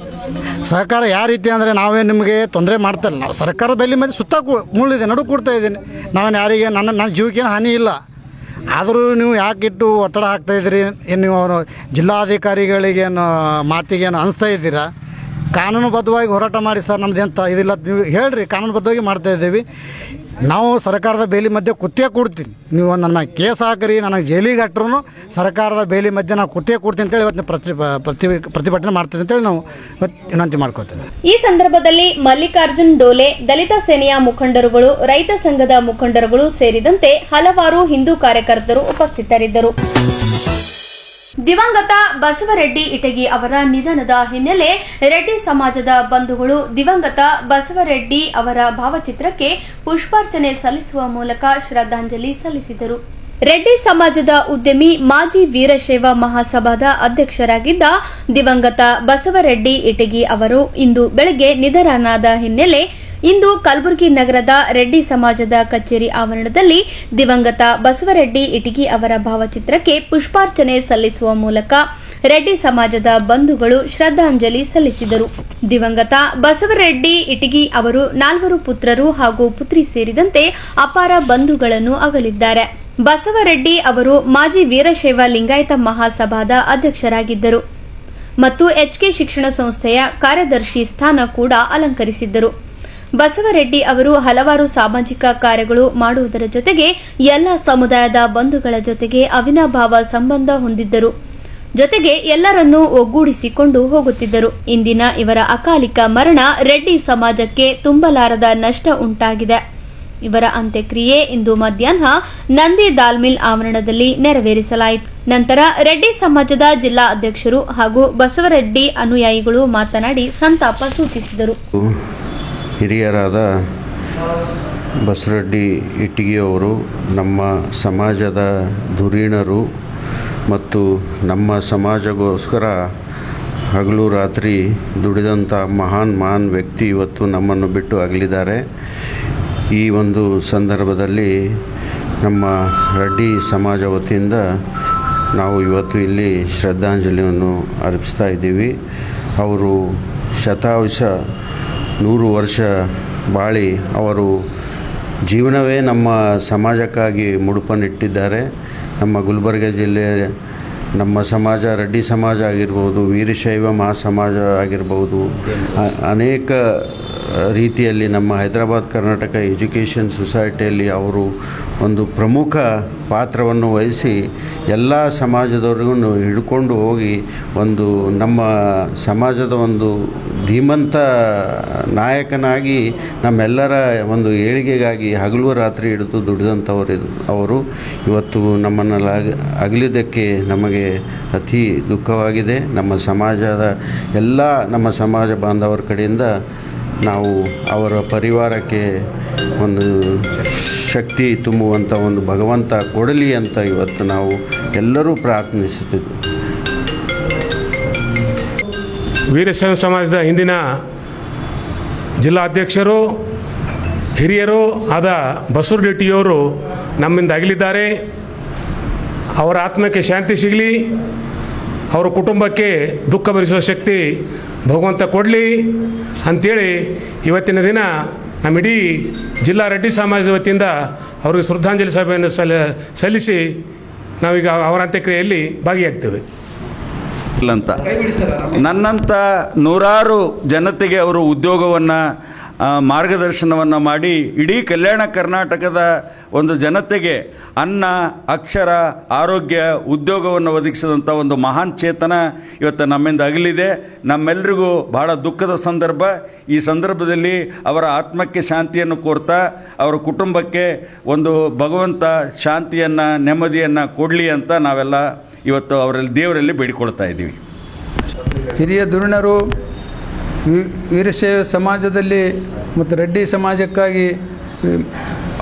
ಸಹಕಾರ ಯಾವ ರೀತಿ ಅಂದರೆ ನಾವೇ ನಿಮಗೆ ತೊಂದರೆ ಮಾಡ್ತಾಯಿಲ್ಲ. ನಾವು ಸರ್ಕಾರದ ಬೆಲೆ ಮೇಲೆ ಸುತ್ತ ಮುಳ್ಳಿದೆ, ನಡು ಕೂಡ್ತಾ ಇದ್ದೀನಿ. ನಾವೇನು ಯಾರಿಗೆ ನನ್ನ ಜೀವಕ್ಕೇನು ಹಾನಿ ಇಲ್ಲ. ಆದರೂ ನೀವು ಯಾಕಿಟ್ಟು ಒತ್ತಡ ಹಾಕ್ತಾಯಿದ್ದೀರಿ? ಏನು ನೀವು ಜಿಲ್ಲಾಧಿಕಾರಿಗಳಿಗೇನು ಮಾತಿಗೇನು ಅನಿಸ್ತಾ ಇದ್ದೀರಾ? ಕಾನೂನುಬದ್ಧವಾಗಿ ಹೋರಾಟ ಮಾಡಿ ಸರ್, ನಮ್ದು ಎಂತ ಇದಿಲ್ಲ ನೀವು ಹೇಳ್ರಿ. ಕಾನೂನುಬದ್ಧವಾಗಿ ಮಾಡ್ತಾಯಿದ್ದೀವಿ ನಾವು. ಸರ್ಕಾರದ ಬೇಲಿ ಮಧ್ಯೆ ಕುತ್ತೇ ಕೊಡ್ತೀನಿ. ನೀವು ನನ್ನ ಕೇಸ್ ಹಾಕಿರಿ, ನನಗೆ ಜೈಲಿಗೆ ಹಾಕ್ಟ್ರು ಸರ್ಕಾರದ ಬೇಲಿ ಮಧ್ಯೆ ನಾವು ಕುತ್ತೇ ಕೊಡ್ತೀನಿ ಅಂತೇಳಿ ಇವತ್ತು ಪ್ರತಿಭಟನೆ ಮಾಡ್ತೀವಿ ಅಂತೇಳಿ ನಾವು ವಿನಂತಿ ಮಾಡ್ಕೋತೀವಿ. ಈ ಸಂದರ್ಭದಲ್ಲಿ ಮಲ್ಲಿಕಾರ್ಜುನ್ ಡೋಲೆ, ದಲಿತ ಸೇನೆಯ ಮುಖಂಡರುಗಳು, ರೈತ ಸಂಘದ ಮುಖಂಡರುಗಳು ಸೇರಿದಂತೆ ಹಲವಾರು ಹಿಂದೂ ಕಾರ್ಯಕರ್ತರು ಉಪಸ್ಥಿತರಿದ್ದರು. ದಿವಂಗತ ಬಸವರೆಡ್ಡಿ ಇಟಗಿ ಅವರ ನಿಧನದ ಹಿನ್ನೆಲೆ ರೆಡ್ಡಿ ಸಮಾಜದ ಬಂಧುಗಳು ದಿವಂಗತ ಬಸವರೆಡ್ಡಿ ಅವರ ಭಾವಚಿತ್ರಕ್ಕೆ ಪುಷ್ಪಾರ್ಚನೆ ಸಲ್ಲಿಸುವ ಮೂಲಕ ಶ್ರದ್ಧಾಂಜಲಿ ಸಲ್ಲಿಸಿದರು. ರೆಡ್ಡಿ ಸಮಾಜದ ಉದ್ಯಮಿ, ಮಾಜಿ ವೀರಶೈವ ಮಹಾಸಭಾದ ಅಧ್ಯಕ್ಷರಾಗಿದ್ದ ದಿವಂಗತ ಬಸವರೆಡ್ಡಿ ಇಟಗಿ ಅವರು ಇಂದು ಬೆಳಗ್ಗೆ ನಿಧನರಾದ ಹಿನ್ನೆಲೆ ಇಂದು ಕಲಬುರಗಿ ನಗರದ ರೆಡ್ಡಿ ಸಮಾಜದ ಕಚೇರಿ ಆವರಣದಲ್ಲಿ ದಿವಂಗತ ಬಸವರೆಡ್ಡಿ ಇಟಗಿ ಅವರ ಭಾವಚಿತ್ರಕ್ಕೆ ಪುಷ್ಪಾರ್ಚನೆ ಸಲ್ಲಿಸುವ ಮೂಲಕ ರೆಡ್ಡಿ ಸಮಾಜದ ಬಂಧುಗಳು ಶ್ರದ್ಧಾಂಜಲಿ ಸಲ್ಲಿಸಿದರು. ದಿವಂಗತ ಬಸವರೆಡ್ಡಿ ಇಟಗಿ ಅವರು 4 ಪುತ್ರರು ಹಾಗೂ ಪುತ್ರಿ ಸೇರಿದಂತೆ ಅಪಾರ ಬಂಧುಗಳನ್ನು ಅಗಲಿದ್ದಾರೆ. ಬಸವರೆಡ್ಡಿ ಅವರು ಮಾಜಿ ವೀರಶೈವ ಲಿಂಗಾಯತ ಮಹಾಸಭಾದ ಅಧ್ಯಕ್ಷರಾಗಿದ್ದರು ಮತ್ತು ಎಚ್ಕೆ ಶಿಕ್ಷಣ ಸಂಸ್ಥೆಯ ಕಾರ್ಯದರ್ಶಿ ಸ್ಥಾನ ಕೂಡ ಅಲಂಕರಿಸಿದ್ದರು. ಬಸವರೆಡ್ಡಿ ಅವರು ಹಲವಾರು ಸಾಮಾಜಿಕ ಕಾರ್ಯಗಳು ಮಾಡುವುದರ ಜೊತೆಗೆ ಎಲ್ಲ ಸಮುದಾಯದ ಬಂಧುಗಳ ಜೊತೆಗೆ ಅವಿನಾಭಾವ ಸಂಬಂಧ ಹೊಂದಿದ್ದರು. ಜೊತೆಗೆ ಎಲ್ಲರನ್ನೂ ಒಗ್ಗೂಡಿಸಿಕೊಂಡು ಹೋಗುತ್ತಿದ್ದರು. ಇಂದಿನ ಇವರ ಅಕಾಲಿಕ ಮರಣ ರೆಡ್ಡಿ ಸಮಾಜಕ್ಕೆ ತುಂಬಲಾರದ ನಷ್ಟ ಉಂಟಾಗಿದೆ. ಇವರ ಅಂತ್ಯಕ್ರಿಯೆ ಇಂದು ಮಧ್ಯಾಹ್ನ ನಂದಿ ದಾಲ್ಮಿಲ್ ಆವರಣದಲ್ಲಿ ನೆರವೇರಿಸಲಾಯಿತು. ನಂತರ ರೆಡ್ಡಿ ಸಮಾಜದ ಜಿಲ್ಲಾ ಅಧ್ಯಕ್ಷರು ಹಾಗೂ ಬಸವರೆಡ್ಡಿ ಅನುಯಾಯಿಗಳು ಮಾತನಾಡಿ ಸಂತಾಪ ಸೂಚಿಸಿದರು. ಹಿರಿಯರಾದ ಬಸವರೆಡ್ಡಿ ಇಟಗಿಯವರು ನಮ್ಮ ಸಮಾಜದ ಧುರೀಣರು ಮತ್ತು ನಮ್ಮ ಸಮಾಜಗೋಸ್ಕರ ಹಗಲು ರಾತ್ರಿ ದುಡಿದಂಥ ಮಹಾನ್ ವ್ಯಕ್ತಿ ಇವತ್ತು ನಮ್ಮನ್ನು ಬಿಟ್ಟು ಅಗಲಿದ್ದಾರೆ. ಈ ಒಂದು ಸಂದರ್ಭದಲ್ಲಿ ನಮ್ಮ ರೆಡ್ಡಿ ಸಮಾಜ ವತಿಯಿಂದ ನಾವು ಇವತ್ತು ಇಲ್ಲಿ ಶ್ರದ್ಧಾಂಜಲಿಯನ್ನು ಅರ್ಪಿಸ್ತಾ ಇದ್ದೀವಿ. ಅವರು ಶತಾಯುಷ 100 ವರ್ಷ ಬಾಳಿ ಅವರು ಜೀವನವೇ ನಮ್ಮ ಸಮಾಜಕ್ಕಾಗಿ ಮುಡುಪನ್ನಿಟ್ಟಿದ್ದಾರೆ. ನಮ್ಮ ಗುಲ್ಬರ್ಗ ಜಿಲ್ಲೆ ನಮ್ಮ ಸಮಾಜ, ರೆಡ್ಡಿ ಸಮಾಜ ಆಗಿರ್ಬೋದು, ವೀರಶೈವ ಮಹಾಸಮಾಜ ಆಗಿರ್ಬೋದು, ಅನೇಕ ರೀತಿಯಲ್ಲಿ ನಮ್ಮ ಹೈದರಾಬಾದ್ ಕರ್ನಾಟಕ ಎಜುಕೇಷನ್ ಸೊಸೈಟಿಯಲ್ಲಿ ಅವರು ಒಂದು ಪ್ರಮುಖ ಪಾತ್ರವನ್ನು ವಹಿಸಿ ಎಲ್ಲ ಸಮಾಜದವ್ರಿಗೂ ಹಿಡ್ಕೊಂಡು ಹೋಗಿ ಒಂದು ನಮ್ಮ ಸಮಾಜದ ಒಂದು ಧೀಮಂತ ನಾಯಕನಾಗಿ ನಮ್ಮೆಲ್ಲರ ಒಂದು ಏಳಿಗೆಗಾಗಿ ಹಗಲು ರಾತ್ರಿ ಹಿಡಿದು ದುಡಿದಂಥವರು ಅವರು ಇವತ್ತು ನಮ್ಮನ್ನು ಅಗಲಿದ್ದಕ್ಕೆ ನಮಗೆ ಅತಿ ದುಃಖವಾಗಿದೆ. ನಮ್ಮ ಸಮಾಜದ ಎಲ್ಲ ನಮ್ಮ ಸಮಾಜ ಬಾಂಧವರ ಕಡೆಯಿಂದ ನಾವು ಅವರ ಪರಿವಾರಕ್ಕೆ ಒಂದು ಶಕ್ತಿ ತುಂಬುವಂಥ ಒಂದು ಭಗವಂತ ಕೊಡಲಿ ಅಂತ ಇವತ್ತು ನಾವು ಎಲ್ಲರೂ ಪ್ರಾರ್ಥಿಸುತ್ತಿದ್ದೇವೆ. ವೀರಶೈವ ಸಮಾಜದ ಹಿಂದಿನ ಜಿಲ್ಲಾಧ್ಯಕ್ಷರು ಹಿರಿಯರು ಆದ ಬಸವರ ರೆಡ್ಡಿಯವರು ನಮ್ಮಿಂದ ಅಗಲಿದ್ದಾರೆ. ಅವರ ಆತ್ಮಕ್ಕೆ ಶಾಂತಿ ಸಿಗಲಿ, ಅವರ ಕುಟುಂಬಕ್ಕೆ ದುಃಖ ಭರಿಸುವ ಶಕ್ತಿ ಭಗವಂತ ಕೊಡಲಿ ಅಂಥೇಳಿ ಇವತ್ತಿನ ದಿನ ನಮ್ಮ ಇಡೀ ಜಿಲ್ಲಾ ರೆಡ್ಡಿ ಸಮಾಜದ ವತಿಯಿಂದ ಅವರಿಗೆ ಶ್ರದ್ಧಾಂಜಲಿ ಸಭೆಯನ್ನು ಸಲ್ಲಿಸಿ ನಾವೀಗ ಅವರ ಅಂತ್ಯಕ್ರಿಯೆಯಲ್ಲಿ ಭಾಗಿಯಾಗ್ತೇವೆ. ಅಂತ ನನ್ನಂಥ ನೂರಾರು ಜನತೆಗೆ ಅವರು ಉದ್ಯೋಗವನ್ನು ಮಾರ್ಗದರ್ಶನವನ್ನು ಮಾಡಿ ಇಡೀ ಕಲ್ಯಾಣ ಕರ್ನಾಟಕದ ಒಂದು ಜನತೆಗೆ ಅನ್ನ, ಅಕ್ಷರ, ಆರೋಗ್ಯ, ಉದ್ಯೋಗವನ್ನು ಒದಗಿಸಿದಂಥ ಒಂದು ಮಹಾನ್ ಚೇತನ ಇವತ್ತು ನಮ್ಮಿಂದ ಅಗಲಿದೆ. ನಮ್ಮೆಲ್ಲರಿಗೂ ಬಹಳ ದುಃಖದ ಸಂದರ್ಭ. ಈ ಸಂದರ್ಭದಲ್ಲಿ ಅವರ ಆತ್ಮಕ್ಕೆ ಶಾಂತಿಯನ್ನು ಕೋರ್ತಾ ಅವರ ಕುಟುಂಬಕ್ಕೆ ಒಂದು ಭಗವಂತ ಶಾಂತಿಯನ್ನು, ನೆಮ್ಮದಿಯನ್ನು ಕೊಡಲಿ ಅಂತ ನಾವೆಲ್ಲ ಇವತ್ತು ಅವರಲ್ಲಿ ದೇವರಲ್ಲಿ ಬೇಡಿಕೊಳ್ತಾ ಇದ್ದೀವಿ. ಹಿರಿಯ ಧುರೀಣರು ವೀರಶೈವ ಸಮಾಜದಲ್ಲಿ ಮತ್ತು ರೆಡ್ಡಿ ಸಮಾಜಕ್ಕಾಗಿ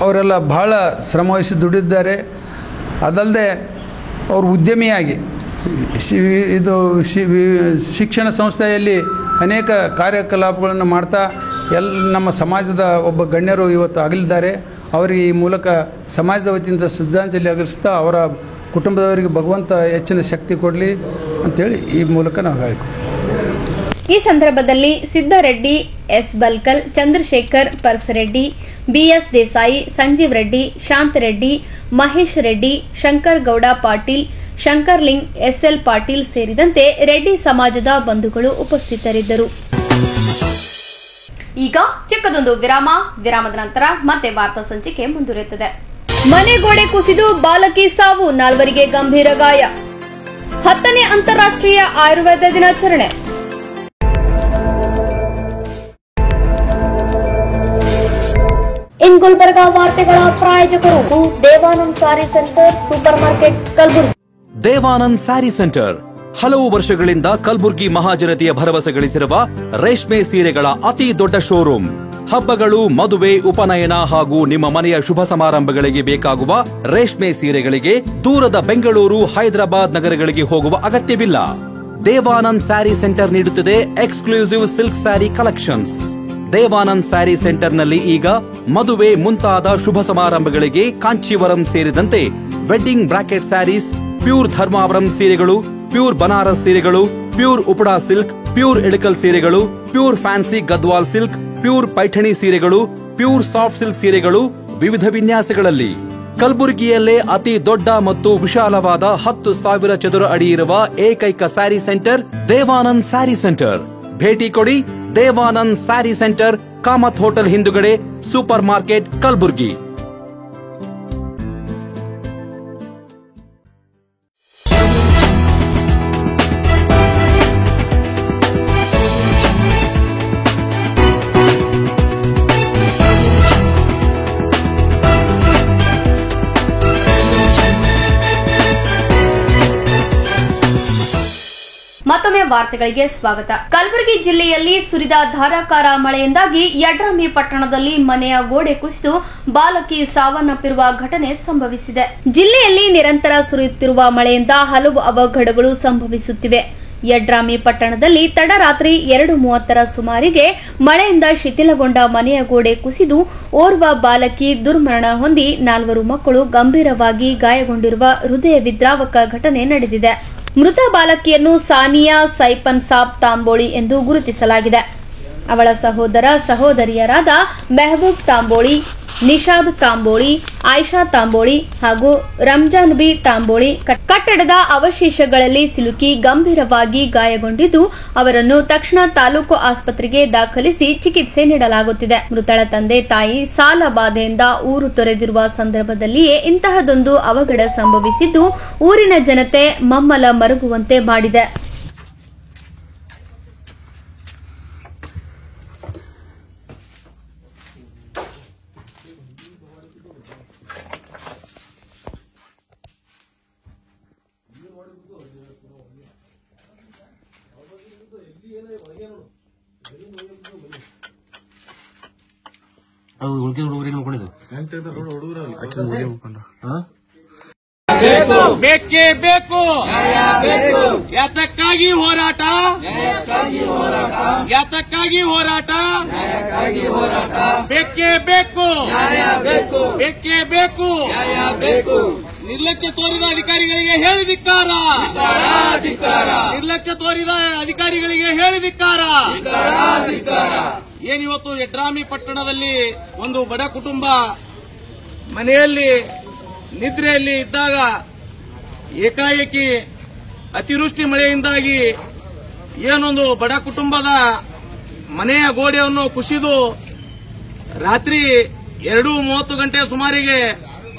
ಅವರೆಲ್ಲ ಬಹಳ ಶ್ರಮವಹಿಸಿ ದುಡಿದಿದ್ದಾರೆ. ಅದಲ್ಲದೆ ಅವರು ಉದ್ಯಮಿಯಾಗಿ ಶಿಕ್ಷಣ ಸಂಸ್ಥೆಯಲ್ಲಿ ಅನೇಕ ಕಾರ್ಯಕಲಾಪಗಳನ್ನು ಮಾಡ್ತಾ ನಮ್ಮ ಸಮಾಜದ ಒಬ್ಬ ಗಣ್ಯರು ಇವತ್ತು ಅಗಲಿದ್ದಾರೆ. ಅವರಿಗೆ ಈ ಮೂಲಕ ಸಮಾಜದ ವತಿಯಿಂದ ಶ್ರದ್ಧಾಂಜಲಿ ಅರ್ಪಿಸ್ತಾ ಅವರ ಕುಟುಂಬದವರಿಗೆ ಭಗವಂತ ಹೆಚ್ಚಿನ ಶಕ್ತಿ ಕೊಡಲಿ ಅಂತೇಳಿ ಈ ಮೂಲಕ ನಾವು ಹೇಳ್ತೀವಿ. ಈ ಸಂದರ್ಭದಲ್ಲಿ Siddareddy, S Balkal, Chandrashekhar Parsareddy, BS Desai, Sanjeev Reddy, Shantareddy, Mahesh Reddy, Shankar Gowda Patil, Shankarling, SL Patil ಸೇರಿದಂತೆ ರೆಡ್ಡಿ ಸಮಾಜದ ಬಂಧುಗಳು ಉಪಸ್ಥಿತರಿದ್ದರು. ಈಗ ಚಿಕ್ಕದೊಂದು ವಿರಾಮದ ನಂತರ ಮತ್ತೆ ವಾರ್ತಾ ಸಂಚಿಕೆ ಮುಂದುವರಿಯುತ್ತದೆ. ಮನೆ ಗೋಡೆ ಕುಸಿದು ಬಾಲಕಿ ಸಾವು, 4 ಗಂಭೀರ ಗಾಯ. 10ನೇ ಅಂತಾರಾಷ್ಟ್ರೀಯ ಆಯುರ್ವೇದ ದಿನಾಚರಣೆ. ಗುಲ್ಬರ್ಗಾ ವಾರ್ತೆಗಳ ಪ್ರಾಯೋಜಕರು Devanand sari centre, supermarket, Kalaburagi. Devanand sari centre ಹಲವು ವರ್ಷಗಳಿಂದ ಕಲಬುರ್ಗಿ ಮಹಾಜನತೆಯ ಭರವಸೆ ಗಳಿಸಿರುವ ರೇಷ್ಮೆ ಸೀರೆಗಳ ಅತಿ ದೊಡ್ಡ ಶೋರೂಮ್. ಹಬ್ಬಗಳು, ಮದುವೆ, ಉಪನಯನ ಹಾಗೂ ನಿಮ್ಮ ಮನೆಯ ಶುಭ ಸಮಾರಂಭಗಳಿಗೆ ಬೇಕಾಗುವ ರೇಷ್ಮೆ ಸೀರೆಗಳಿಗೆ ದೂರದ ಬೆಂಗಳೂರು, ಹೈದರಾಬಾದ್ ನಗರಗಳಿಗೆ ಹೋಗುವ ಅಗತ್ಯವಿಲ್ಲ. ದೇವಾನಂದ್ ಸ್ಯಾರಿ ಸೆಂಟರ್ ನೀಡುತ್ತಿದೆ exclusive silk sari collections. Devanand sari ಸೆಂಟರ್ನಲ್ಲಿ ಈಗ ಮದುವೆ ಮುಂತಾದ ಶುಭ ಸಮಾರಂಭಗಳಿಗೆ ಕಾಂಚೀವರಂ ಸೇರಿದಂತೆ wedding brocade saris, pure Dharmavaram ಸೀರೆಗಳು, ಪ್ಯೂರ್ ಬನಾರಸ್ ಸೀರೆಗಳು, pure Uppada silk, pure Ilkal ಸೀರೆಗಳು, pure fancy Gadwal silk, pure Paithani ಸೀರೆಗಳು, ಪ್ಯೂರ್ ಸಾಫ್ಟ್ ಸಿಲ್ಕ್ ಸೀರೆಗಳು ವಿವಿಧ ವಿನ್ಯಾಸಗಳಲ್ಲಿ. ಕಲಬುರಗಿಯಲ್ಲೇ ಅತಿ ದೊಡ್ಡ ಮತ್ತು ವಿಶಾಲವಾದ 10,000 ಚದುರ ಅಡಿ ಇರುವ ಏಕೈಕ ಸ್ಯಾರಿ ಸೆಂಟರ್ ದೇವಾನಂದ್ ಸ್ಯಾರಿ ಸೆಂಟರ್. ಭೇಟಿ ಕೊಡಿ. ದೇವಾನಂದ್ ಸ್ಯಾರಿ ಸೆಂಟರ್, ಕಾಮತ್ ಹೋಟೆಲ್ ಹಿಂದುಗಡೆ, ಸೂಪರ್ ಮಾರ್ಕೆಟ್, ಕಲಬುರಗಿ. ಮತ್ತೊಮ್ಮೆ ವಾರ್ತೆಗಳಿಗೆ ಸ್ವಾಗತ. ಕಲಬುರಗಿ ಜಿಲ್ಲೆಯಲ್ಲಿ ಸುರಿದ ಧಾರಾಕಾರ ಮಳೆಯಿಂದಾಗಿ ಯಡ್ರಾಮಿ ಪಟ್ಟಣದಲ್ಲಿ ಮನೆಯ ಗೋಡೆ ಕುಸಿದು ಬಾಲಕಿ ಸಾವನ್ನಪ್ಪಿರುವ ಘಟನೆ ಸಂಭವಿಸಿದೆ. ಜಿಲ್ಲೆಯಲ್ಲಿ ನಿರಂತರ ಸುರಿಯುತ್ತಿರುವ ಮಳೆಯಿಂದ ಹಲವು ಅವಘಡಗಳು ಸಂಭವಿಸುತ್ತಿವೆ. ಯಡ್ರಾಮಿ ಪಟ್ಟಣದಲ್ಲಿ ತಡರಾತ್ರಿ 2:30 ಸುಮಾರಿಗೆ ಮಳೆಯಿಂದ ಶಿಥಿಲಗೊಂಡ ಮನೆಯ ಗೋಡೆ ಕುಸಿದು ಓರ್ವ ಬಾಲಕಿ ದುರ್ಮರಣ ಹೊಂದಿ 4 ಮಕ್ಕಳು ಗಂಭೀರವಾಗಿ ಗಾಯಗೊಂಡಿರುವ ಹೃದಯ ವಿದ್ರಾವಕ ಘಟನೆ ನಡೆದಿದೆ. ಮೃತ ಬಾಲಕಿಯನ್ನು ಸಾನಿಯಾ ಸೈಪನ್ ಸಾಬ್ ತಾಂಬೋಳಿ ಎಂದು ಗುರುತಿಸಲಾಗಿದೆ. ಅವಳ ಸಹೋದರ ಸಹೋದರಿಯರಾದ ಮೆಹಬೂಬ್ ತಾಂಬೋಳಿ, ನಿಷಾದ್ ತಾಂಬೋಳಿ, ಆಯಿಷಾ ತಾಂಬೋಳಿ ಹಾಗೂ ರಂಜಾನ್ ಬಿ ತಾಂಬೋಳಿ ಕಟ್ಟಡದ ಅವಶೇಷಗಳಲ್ಲಿ ಸಿಲುಕಿ ಗಂಭೀರವಾಗಿ ಗಾಯಗೊಂಡಿದ್ದು ಅವರನ್ನು ತಕ್ಷಣ ತಾಲೂಕು ಆಸ್ಪತ್ರೆಗೆ ದಾಖಲಿಸಿ ಚಿಕಿತ್ಸೆ ನೀಡಲಾಗುತ್ತಿದೆ. ಮೃತಳ ತಂದೆ ತಾಯಿ ಸಾಲ ಬಾಧೆಯಿಂದ ಊರು ತೊರೆದಿರುವ ಸಂದರ್ಭದಲ್ಲಿಯೇ ಇಂತಹದೊಂದು ಅವಘಡ ಸಂಭವಿಸಿದ್ದು ಊರಿನ ಜನತೆ ಮಮ್ಮಲ ಮರುಗುವಂತೆ ಮಾಡಿದೆ. ಬೇಕೇ ಬೇಕು, ಯಾತಕ್ಕಾಗಿ ಹೋರಾಟ, ಯಾತಕ್ಕಾಗಿ ಹೋರಾಟ, ಬೇಕೇ ಬೇಕು, ಬೇಕೇ ಬೇಕು. ನಿರ್ಲಕ್ಷ್ಯ ತೋರಿದ ಅಧಿಕಾರಿಗಳಿಗೆ ಹೇಳಿದಿಕ್ಕಾರ, ನಿರ್ಲಕ್ಷ್ಯ ತೋರಿದ ಅಧಿಕಾರಿಗಳಿಗೆ ಹೇಳಿದಿಕ್ಕಾರ. ಏನಿವತ್ತು ಯಡ್ರಾಮಿ ಪಟ್ಟಣದಲ್ಲಿ ಒಂದು ಬಡ ಕುಟುಂಬ ಮನೆಯಲ್ಲಿ ನಿದ್ರೆಯಲ್ಲಿ ಇದ್ದಾಗ ಏಕಾಏಕಿ ಅತಿವೃಷ್ಟಿ ಮಳೆಯಿಂದಾಗಿ ಏನೊಂದು ಬಡ ಕುಟುಂಬದ ಮನೆಯ ಗೋಡೆಯನ್ನು ಕುಸಿದು ರಾತ್ರಿ 2:30 ಗಂಟೆ ಸುಮಾರಿಗೆ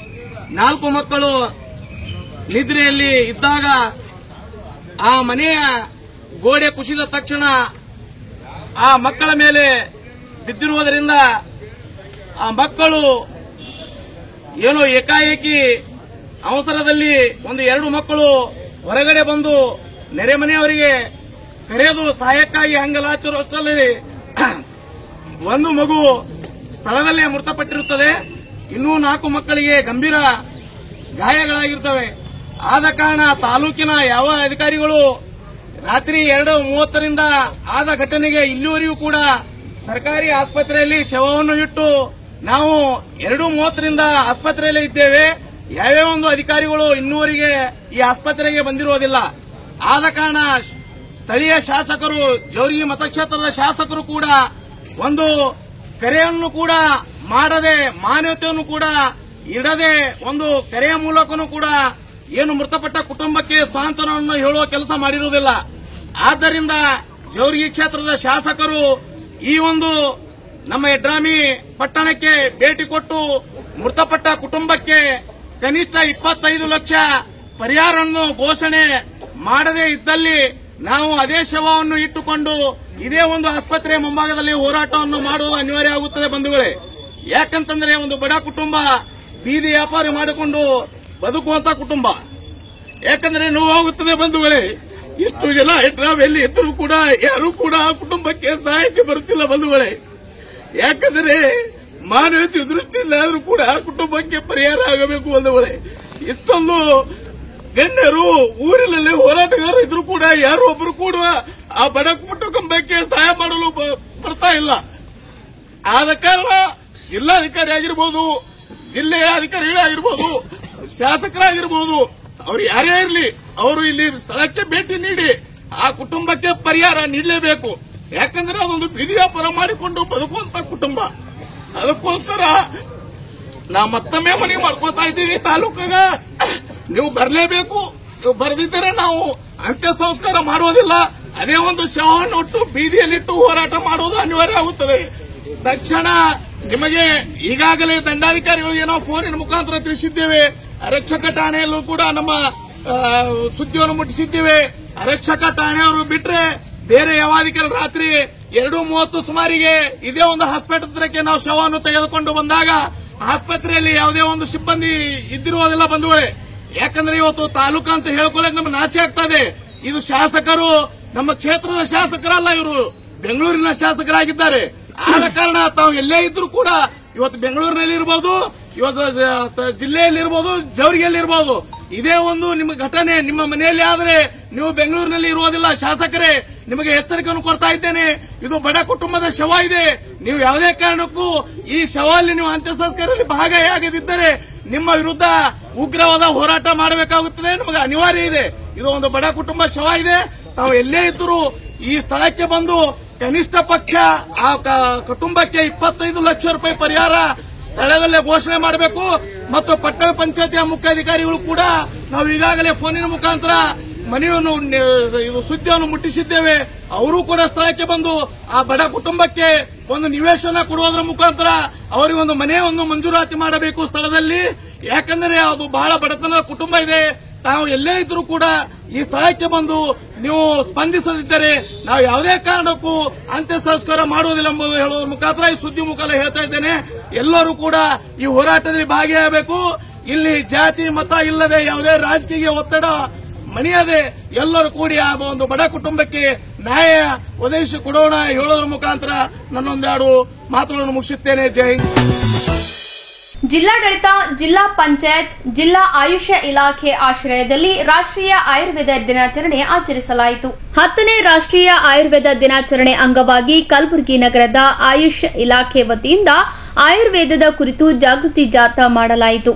4 ಮಕ್ಕಳು ನಿದ್ರೆಯಲ್ಲಿ ಇದ್ದಾಗ ಆ ಮನೆಯ ಗೋಡೆ ಕುಸಿದ ತಕ್ಷಣ ಆ ಮಕ್ಕಳ ಮೇಲೆ ಬಿದ್ದಿರುವುದರಿಂದ ಆ ಮಕ್ಕಳು ಏನೋ ಏಕಾಏಕಿ ಅವಸರದಲ್ಲಿ 1-2 ಮಕ್ಕಳು ಹೊರಗಡೆ ಬಂದು ನೆರೆಮನೆಯವರಿಗೆ ಕರೆದು ಸಹಾಯಕ್ಕಾಗಿ ಹಂಗಲಾಚರುವಷ್ಟರಲ್ಲಿ ಒಂದು ಮಗು ಸ್ಥಳದಲ್ಲೇ ಮೃತಪಟ್ಟಿರುತ್ತದೆ. ಇನ್ನೂ 4 ಮಕ್ಕಳಿಗೆ ಗಂಭೀರ ಗಾಯಗಳಾಗಿರುತ್ತವೆ. ಆದ ಕಾರಣ ತಾಲೂಕಿನ ಯಾವ ಅಧಿಕಾರಿಗಳು ರಾತ್ರಿ 2:30ರಿಂದ ಆದ ಘಟನೆಗೆ ಇಲ್ಲಿವರೆಗೂ ಕೂಡ ಸರ್ಕಾರಿ ಆಸ್ಪತ್ರೆಯಲ್ಲಿ ಶವವನ್ನು ಇಟ್ಟು ನಾವು 2:30ರಿಂದ ಆಸ್ಪತ್ರೆಯಲ್ಲೇ ಇದ್ದೇವೆ. ಯಾವ್ಯಾವ ಒಂದು ಅಧಿಕಾರಿಗಳು ಇನ್ನೂವರೆಗೆ ಈ ಆಸ್ಪತ್ರೆಗೆ ಬಂದಿರುವುದಿಲ್ಲ. ಆದ ಕಾರಣ ಸ್ಥಳೀಯ ಶಾಸಕರು, ಜೋರಿಗೆ ಮತಕ್ಷೇತ್ರದ ಶಾಸಕರು ಕೂಡ ಒಂದು ಕರೆಯನ್ನು ಕೂಡ ಮಾಡದೆ, ಮಾನ್ಯತೆಯನ್ನು ಕೂಡ ಇಡದೆ, ಒಂದು ಕರೆಯ ಮೂಲಕನೂ ಕೂಡ ಏನು ಮೃತಪಟ್ಟ ಕುಟುಂಬಕ್ಕೆ ಸಾಂತ್ವನವನ್ನು ಹೇಳುವ ಕೆಲಸ ಮಾಡಿರುವುದಿಲ್ಲ. ಆದ್ದರಿಂದ ಜೋರಿಗೆ ಕ್ಷೇತ್ರದ ಶಾಸಕರು ಈ ಒಂದು ನಮ್ಮ ಯಡ್ರಾಮಿ ಪಟ್ಟಣಕ್ಕೆ ಭೇಟಿ ಕೊಟ್ಟು ಮೃತಪಟ್ಟ ಕುಟುಂಬಕ್ಕೆ ಕನಿಷ್ಠ 25 ಲಕ್ಷ ಪರಿಹಾರವನ್ನು ಘೋಷಣೆ ಮಾಡದೇ ಇದ್ದಲ್ಲಿ ನಾವು ಅದೇ ಶವವನ್ನು ಇಟ್ಟುಕೊಂಡು ಇದೇ ಒಂದು ಆಸ್ಪತ್ರೆಯ ಮುಂಭಾಗದಲ್ಲಿ ಹೋರಾಟವನ್ನು ಮಾಡುವುದು ಅನಿವಾರ್ಯ ಆಗುತ್ತದೆ ಬಂಧುಗಳೇ. ಯಾಕಂತಂದ್ರೆ ಒಂದು ಬಡ ಕುಟುಂಬ ಬೀದಿ ವ್ಯಾಪಾರ ಮಾಡಿಕೊಂಡು ಬದುಕುವಂತ ಕುಟುಂಬ. ಯಾಕಂದ್ರೆ ನೋವಾಗುತ್ತದೆ ಬಂಧುಗಳೇ. ಇಷ್ಟು ಜನ ಯಡ್ರಾಮಿಯಲ್ಲಿ ಇದ್ದರೂ ಕೂಡ ಯಾರೂ ಕೂಡ ಆ ಕುಟುಂಬಕ್ಕೆ ಸಹಾಯಕ್ಕೆ ಬರುತ್ತಿಲ್ಲ ಬಂಧುಗಳೇ. ಯಾಕಂದ್ರೆ ಮಾನವೀಯತೆ ದೃಷ್ಟಿಯಿಂದ ಆದರೂ ಕೂಡ ಆ ಕುಟುಂಬಕ್ಕೆ ಪರಿಹಾರ ಆಗಬೇಕು ಬಂಧುಗಳೇ. ಇಷ್ಟೊಂದು ಗಣ್ಯರು ಊರಿನಲ್ಲಿ ಹೋರಾಟಗಾರರು ಇದ್ರೂ ಕೂಡ ಯಾರು ಒಬ್ಬರು ಕೂಡ ಆ ಬಡ ಕುಟುಂಬಕ್ಕೆ ಸಹಾಯ ಮಾಡಲು ಬರ್ತಾ ಇಲ್ಲ. ಆದ ಕಾರಣ ಜಿಲ್ಲಾಧಿಕಾರಿ ಆಗಿರ್ಬೋದು, ಜಿಲ್ಲೆಯ ಅಧಿಕಾರಿಗಳಾಗಿರ್ಬೋದು, ಶಾಸಕರಾಗಿರ್ಬೋದು, ಅವರು ಯಾರೇ ಇರಲಿ, ಅವರು ಇಲ್ಲಿ ಸ್ಥಳಕ್ಕೆ ಭೇಟಿ ನೀಡಿ ಆ ಕುಟುಂಬಕ್ಕೆ ಪರಿಹಾರ ನೀಡಲೇಬೇಕು. ಯಾಕಂದ್ರೆ ಅದೊಂದು ಬೀದಿ ವ್ಯಾಪಾರ ಮಾಡಿಕೊಂಡು ಬದುಕುವಂತ ಕುಟುಂಬ. ಅದಕ್ಕೋಸ್ಕರ ನಾವು ಮತ್ತೊಮ್ಮೆ ಮನವಿ ಮಾಡ್ಕೊತಾ ಇದ್ದೀವಿ ತಾಲೂಕಾಗ, ನೀವು ಬರಲೇಬೇಕು. ನೀವು ಬರೆದಿದ್ದರೆ ನಾವು ಅಂತ್ಯ ಸಂಸ್ಕಾರ ಮಾಡುವುದಿಲ್ಲ. ಅದೇ ಒಂದು ಶವವನ್ನು ಒಟ್ಟು ಬೀದಿಯಲ್ಲಿಟ್ಟು ಹೋರಾಟ ಮಾಡುವುದು ಅನಿವಾರ್ಯ ಆಗುತ್ತದೆ. ತಕ್ಷಣ ನಿಮಗೆ ಈಗಾಗಲೇ ದಂಡಾಧಿಕಾರಿಗಳಿಗೆ ನಾವು ಫೋನಿನ ಮುಖಾಂತರ ತಿಳಿಸಿದ್ದೇವೆ. ಆರಕ್ಷಕ ಠಾಣೆಯಲ್ಲೂ ಕೂಡ ನಮ್ಮ ಸುದ್ದಿಯನ್ನು ಮುಟ್ಟಿಸಿದ್ದೇವೆ. ಆರಕ್ಷಕ ಠಾಣೆಯವರು ಬಿಟ್ರೆ ಬೇರೆ ಯಾವ ಅಧಿಕಾರಿ ರಾತ್ರಿ 2:30 ಸುಮಾರಿಗೆ ಇದೇ ಒಂದು ಆಸ್ಪತ್ರೆಗೆ ನಾವು ಶವವನ್ನು ತೆಗೆದುಕೊಂಡು ಬಂದಾಗ ಆಸ್ಪತ್ರೆಯಲ್ಲಿ ಯಾವುದೇ ಒಂದು ಸಿಬ್ಬಂದಿ ಇದ್ದಿರುವುದಿಲ್ಲ ಬಂಧುಗಳೇ. ಯಾಕಂದ್ರೆ ಇವತ್ತು ತಾಲೂಕು ಅಂತ ಹೇಳ್ಕೊಳ್ಳೋಕೆ ನಮ್ಗೆ ನಾಚೆ ಆಗ್ತದೆ. ಇದು ಶಾಸಕರು ನಮ್ಮ ಕ್ಷೇತ್ರದ ಶಾಸಕರಲ್ಲ, ಇವರು ಬೆಂಗಳೂರಿನ ಶಾಸಕರಾಗಿದ್ದಾರೆ. ಆದ ಕಾರಣ ತಾವು ಎಲ್ಲೇ ಇದ್ರೂ ಕೂಡ ಇವತ್ತು ಬೆಂಗಳೂರಿನಲ್ಲಿ ಇರಬಹುದು, ಇವತ್ತು ಜಿಲ್ಲೆಯಲ್ಲಿರ್ಬೋದು, ಜವರಿಗೆಯಲ್ಲಿರ್ಬೋದು, ಇದೇ ಒಂದು ನಿಮ್ಮ ಘಟನೆ ನಿಮ್ಮ ಮನೆಯಲ್ಲಿ ಆದರೆ ನೀವು ಬೆಂಗಳೂರಿನಲ್ಲಿ ಇರುವುದಿಲ್ಲ. ಶಾಸಕರೇ, ನಿಮಗೆ ಎಚ್ಚರಿಕೆಯನ್ನು ಕೊಡ್ತಾ ಇದ್ದೇನೆ. ಇದು ಬಡ ಕುಟುಂಬದ ಶವ ಇದೆ. ನೀವು ಯಾವುದೇ ಕಾರಣಕ್ಕೂ ಈ ಶವಲ್ಲಿ ನೀವು ಅಂತ್ಯ ಸಂಸ್ಕಾರದಲ್ಲಿ ಭಾಗಿಯಾಗದಿದ್ದರೆ ನಿಮ್ಮ ವಿರುದ್ಧ ಉಗ್ರವಾದ ಹೋರಾಟ ಮಾಡಬೇಕಾಗುತ್ತದೆ. ನಮಗೆ ಅನಿವಾರ್ಯ ಇದೆ. ಇದು ಒಂದು ಬಡ ಕುಟುಂಬ ಶವ ಇದೆ. ತಾವು ಎಲ್ಲೇ ಇದ್ದರೂ ಈ ಸ್ಥಳಕ್ಕೆ ಬಂದು ಕನಿಷ್ಠ ಪಕ್ಷ ಆ ಕುಟುಂಬಕ್ಕೆ 25 ಲಕ್ಷ ರೂಪಾಯಿ ಪರಿಹಾರ ಸ್ಥಳದಲ್ಲೇ ಘೋಷಣೆ ಮಾಡಬೇಕು. ಮತ್ತು ಪಟ್ಟಣ ಪಂಚಾಯತಿಯ ಮುಖ್ಯಾಧಿಕಾರಿಗಳು ಕೂಡ ನಾವು ಈಗಾಗಲೇ ಫೋನಿನ ಮುಖಾಂತರ ಮನೆಯನ್ನು ಇದು ಸುದ್ದಿಯನ್ನು ಮುಟ್ಟಿಸಿದ್ದೇವೆ. ಅವರು ಕೂಡ ಸ್ಥಳಕ್ಕೆ ಬಂದು ಆ ಬಡ ಕುಟುಂಬಕ್ಕೆ ಒಂದು ನಿವೇಶನ ಕೊಡುವುದರ ಮುಖಾಂತರ ಅವರಿಗೆ ಒಂದು ಮನೆಯನ್ನು ಮಂಜೂರಾತಿ ಮಾಡಬೇಕು ಸ್ಥಳದಲ್ಲಿ. ಯಾಕಂದರೆ ಅದು ಬಹಳ ಬಡತನದ ಕುಟುಂಬ ಇದೆ. ತಾವು ಎಲ್ಲೇ ಇದ್ರೂ ಕೂಡ ಈ ಸ್ಥಳಕ್ಕೆ ಬಂದು ನೀವು ಸ್ಪಂದಿಸದಿದ್ದರೆ ನಾವು ಯಾವುದೇ ಕಾರಣಕ್ಕೂ ಅಂತ್ಯ ಸಂಸ್ಕಾರ ಮಾಡುವುದಿಲ್ಲ ಎಂಬುದು ಹೇಳುವ ಮುಖಾಂತರ ಈ ಸುದ್ದಿ ಮುಖಾಂತರ ಹೇಳ್ತಾ ಇದ್ದೇನೆ. ಎಲ್ಲರೂ ಕೂಡ ಈ ಹೋರಾಟದಲ್ಲಿ ಭಾಗಿಯಾಗಬೇಕು. ಇಲ್ಲಿ ಜಾತಿ ಮತ ಇಲ್ಲದೆ ಯಾವುದೇ ರಾಜಕೀಯ ಒತ್ತಡ ಮಣಿಯದೆ ಎಲ್ಲರೂ ಕೂಡಿ ಆ ಒಂದು ಬಡ ಕುಟುಂಬಕ್ಕೆ ನ್ಯಾಯ ಒದಗಿಸಿ ಕೊಡೋಣ ಹೇಳೋದ್ರ ಮುಖಾಂತರ ನನ್ನೊಂದೆರಡು ಮಾತುಗಳನ್ನು ಮುಗಿಸುತ್ತೇನೆ. ಜೈ ಹಿಂದ್. ಜಿಲ್ಲಾಡಳಿತ, ಜಿಲ್ಲಾ ಪಂಚಾಯತ್, ಜಿಲ್ಲಾ ಆಯುಷ ಇಲಾಖೆ ಆಶ್ರಯದಲ್ಲಿ ರಾಷ್ಟ್ರೀಯ ಆಯುರ್ವೇದ ದಿನಾಚರಣೆ ಆಚರಿಸಲಾಯಿತು. 10ನೇ ರಾಷ್ಟ್ರೀಯ ಆಯುರ್ವೇದ ದಿನಾಚರಣೆ ಅಂಗವಾಗಿ ಕಲಬುರಗಿ ನಗರದ ಆಯುಷ್ ಇಲಾಖೆ ವತಿಯಿಂದ ಆಯುರ್ವೇದದ ಕುರಿತು ಜಾಗೃತಿ ಜಾಥಾ ಮಾಡಲಾಯಿತು.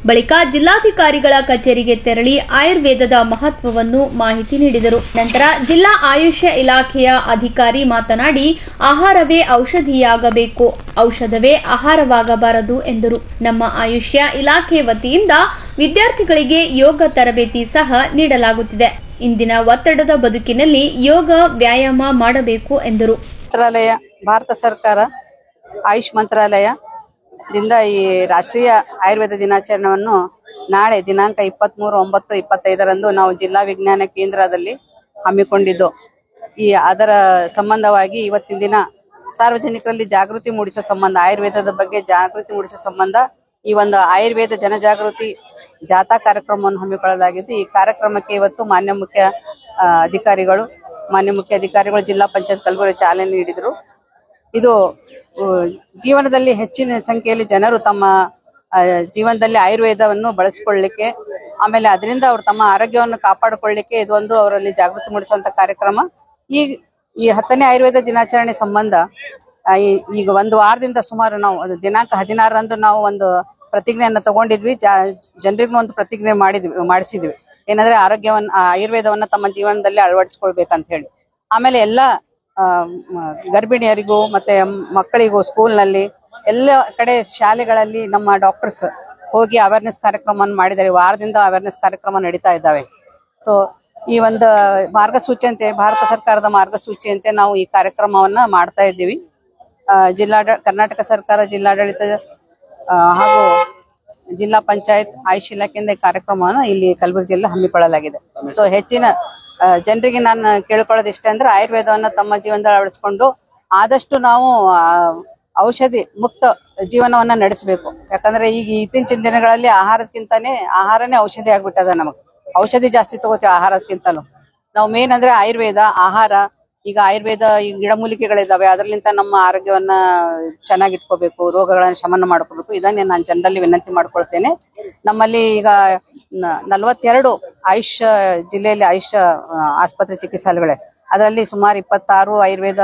ಬಳಿಕ ಜಿಲ್ಲಾಧಿಕಾರಿಗಳ ಕಚೇರಿಗೆ ತೆರಳಿ ಆಯುರ್ವೇದದ ಮಹತ್ವವನ್ನು ಮಾಹಿತಿ ನೀಡಿದರು. ನಂತರ ಜಿಲ್ಲಾ ಆಯುಷ ಇಲಾಖೆಯ ಅಧಿಕಾರಿ ಮಾತನಾಡಿ, ಆಹಾರವೇ ಔಷಧಿಯಾಗಬೇಕು, ಔಷಧವೇ ಆಹಾರವಾಗಬಾರದು ಎಂದರು. ನಮ್ಮ ಆಯುಷ್ಯ ಇಲಾಖೆ ವತಿಯಿಂದ ವಿದ್ಯಾರ್ಥಿಗಳಿಗೆ ಯೋಗ ತರಬೇತಿ ಸಹ ನೀಡಲಾಗುತ್ತಿದೆ. ಇಂದಿನ ಒತ್ತಡದ ಬದುಕಿನಲ್ಲಿ ಯೋಗ ವ್ಯಾಯಾಮ ಮಾಡಬೇಕು ಎಂದರು. ಮಂತ್ರಾಲಯ, ಭಾರತ ಸರ್ಕಾರ ಆಯುಷ್ ಮಂತ್ರಾಲಯ ದಿಂದ ಈ ರಾಷ್ಟ್ರೀಯ ಆಯುರ್ವೇದ ದಿನಾಚರಣೆಯನ್ನು ನಾಳೆ ದಿನಾಂಕ 23/9/25 ನಾವು ಜಿಲ್ಲಾ ವಿಜ್ಞಾನ ಕೇಂದ್ರದಲ್ಲಿ ಹಮ್ಮಿಕೊಂಡಿದ್ದು, ಅದರ ಸಂಬಂಧವಾಗಿ ಇವತ್ತಿನ ದಿನ ಸಾರ್ವಜನಿಕರಲ್ಲಿ ಜಾಗೃತಿ ಮೂಡಿಸುವ ಸಂಬಂಧ, ಆಯುರ್ವೇದದ ಬಗ್ಗೆ ಜಾಗೃತಿ ಮೂಡಿಸುವ ಸಂಬಂಧ ಈ ಒಂದು ಆಯುರ್ವೇದ ಜನಜಾಗೃತಿ ಜಾಥಾ ಕಾರ್ಯಕ್ರಮವನ್ನು ಹಮ್ಮಿಕೊಳ್ಳಲಾಗಿದ್ದು, ಈ ಕಾರ್ಯಕ್ರಮಕ್ಕೆ ಇವತ್ತು ಮಾನ್ಯ ಮುಖ್ಯ ಅಧಿಕಾರಿಗಳು ಜಿಲ್ಲಾ ಪಂಚಾಯತ್ ಕಲಬುರಗಿ ಚಾಲನೆ ನೀಡಿದರು. ಇದು ಜೀವನದಲ್ಲಿ ಹೆಚ್ಚಿನ ಸಂಖ್ಯೆಯಲ್ಲಿ ಜನರು ತಮ್ಮ ಜೀವನದಲ್ಲಿ ಆಯುರ್ವೇದವನ್ನು ಬಳಸಿಕೊಳ್ಳಲಿಕ್ಕೆ, ಆಮೇಲೆ ಅದರಿಂದ ಅವರು ತಮ್ಮ ಆರೋಗ್ಯವನ್ನು ಕಾಪಾಡಿಕೊಳ್ಳಲಿಕ್ಕೆ ಇದೊಂದು ಅವರಲ್ಲಿ ಜಾಗೃತಿ ಮೂಡಿಸುವಂತ ಕಾರ್ಯಕ್ರಮ. ಈ 10ನೇ ಆಯುರ್ವೇದ ದಿನಾಚರಣೆ ಸಂಬಂಧ ಈಗ ಒಂದು ವಾರದಿಂದ ಸುಮಾರು ನಾವು ದಿನಾಂಕ 16ರಂದು ನಾವು ಒಂದು ಪ್ರತಿಜ್ಞೆಯನ್ನು ತಗೊಂಡಿದ್ವಿ. ಜನರಿಗೂ ಒಂದು ಪ್ರತಿಜ್ಞೆ ಮಾಡಿಸಿದ್ವಿ. ಏನಂದ್ರೆ ಆಯುರ್ವೇದವನ್ನ ತಮ್ಮ ಜೀವನದಲ್ಲಿ ಅಳವಡಿಸಿಕೊಳ್ಬೇಕಂತ ಹೇಳಿ. ಆಮೇಲೆ ಎಲ್ಲ ಗರ್ಭಿಣಿಯರಿಗೂ ಮತ್ತೆ ಮಕ್ಕಳಿಗೂ ಸ್ಕೂಲ್ನಲ್ಲಿ ಎಲ್ಲ ಕಡೆ ಶಾಲೆಗಳಲ್ಲಿ ನಮ್ಮ ಡಾಕ್ಟರ್ಸ್ ಹೋಗಿ ಅವೇರ್ನೆಸ್ ಕಾರ್ಯಕ್ರಮವನ್ನು ಮಾಡಿದ್ದಾರೆ. ವಾರದಿಂದ ಅವೇರ್ನೆಸ್ ಕಾರ್ಯಕ್ರಮ ನಡೀತಾ ಇದ್ದಾವೆ. ಸೊ ಈ ಒಂದು ಮಾರ್ಗಸೂಚಿಯಂತೆ, ಭಾರತ ಸರ್ಕಾರದ ಮಾರ್ಗಸೂಚಿಯಂತೆ ನಾವು ಈ ಕಾರ್ಯಕ್ರಮವನ್ನ ಮಾಡ್ತಾ ಇದ್ದೀವಿ. ಕರ್ನಾಟಕ ಸರ್ಕಾರ, ಜಿಲ್ಲಾಡಳಿತ ಹಾಗೂ ಜಿಲ್ಲಾ ಪಂಚಾಯತ್ ಆಯುಷ್ ಇಲಾಖೆಯಿಂದ ಈ ಕಾರ್ಯಕ್ರಮವನ್ನು ಇಲ್ಲಿ ಕಲಬುರಗಿಯಲ್ಲಿ ಹಮ್ಮಿಕೊಳ್ಳಲಾಗಿದೆ. ಸೊ ಹೆಚ್ಚಿನ ಜನರಿಗೆ ನಾನು ಕೇಳ್ಕೊಳ್ಳೋದಿಷ್ಟೇ ಅಂದ್ರೆ ಆಯುರ್ವೇದವನ್ನ ತಮ್ಮ ಜೀವನದಲ್ಲಿ ಅಳವಡಿಸಿಕೊಂಡು ಆದಷ್ಟು ನಾವು ಔಷಧಿ ಮುಕ್ತ ಜೀವನವನ್ನ ನಡೆಸಬೇಕು. ಯಾಕಂದ್ರೆ ಈಗ ಇತ್ತೀಚಿನ ದಿನಗಳಲ್ಲಿ ಆಹಾರನೇ ಔಷಧಿ ಆಗ್ಬಿಟ್ಟದ. ನಮಗೆ ಔಷಧಿ ಜಾಸ್ತಿ ತಗೋತೀವಿ ಆಹಾರಕ್ಕಿಂತಲೂ. ನಾವು ಮೇನ್ ಅಂದ್ರೆ ಆಯುರ್ವೇದ, ಆಹಾರ. ಈಗ ಆಯುರ್ವೇದ ಈ ಗಿಡಮೂಲಿಕೆಗಳಿದಾವೆ, ಅದರಲ್ಲಿಂದ ನಮ್ಮ ಆರೋಗ್ಯವನ್ನ ಚೆನ್ನಾಗಿಟ್ಕೋಬೇಕು, ರೋಗಗಳನ್ನ ಶಮನ ಮಾಡ್ಕೋಬೇಕು. ಇದನ್ನೇ ನಾನು ಜನರಲ್ಲಿ ವಿನಂತಿ ಮಾಡ್ಕೊಳ್ತೇನೆ. ನಮ್ಮಲ್ಲಿ ಈಗ 42 ಆಯುಷ್ ಜಿಲ್ಲೆಯಲ್ಲಿ ಆಯುಷ್ ಆಸ್ಪತ್ರೆ ಚಿಕಿತ್ಸಾಲಯಗಳೇ, ಅದರಲ್ಲಿ ಸುಮಾರು 26 ಆಯುರ್ವೇದ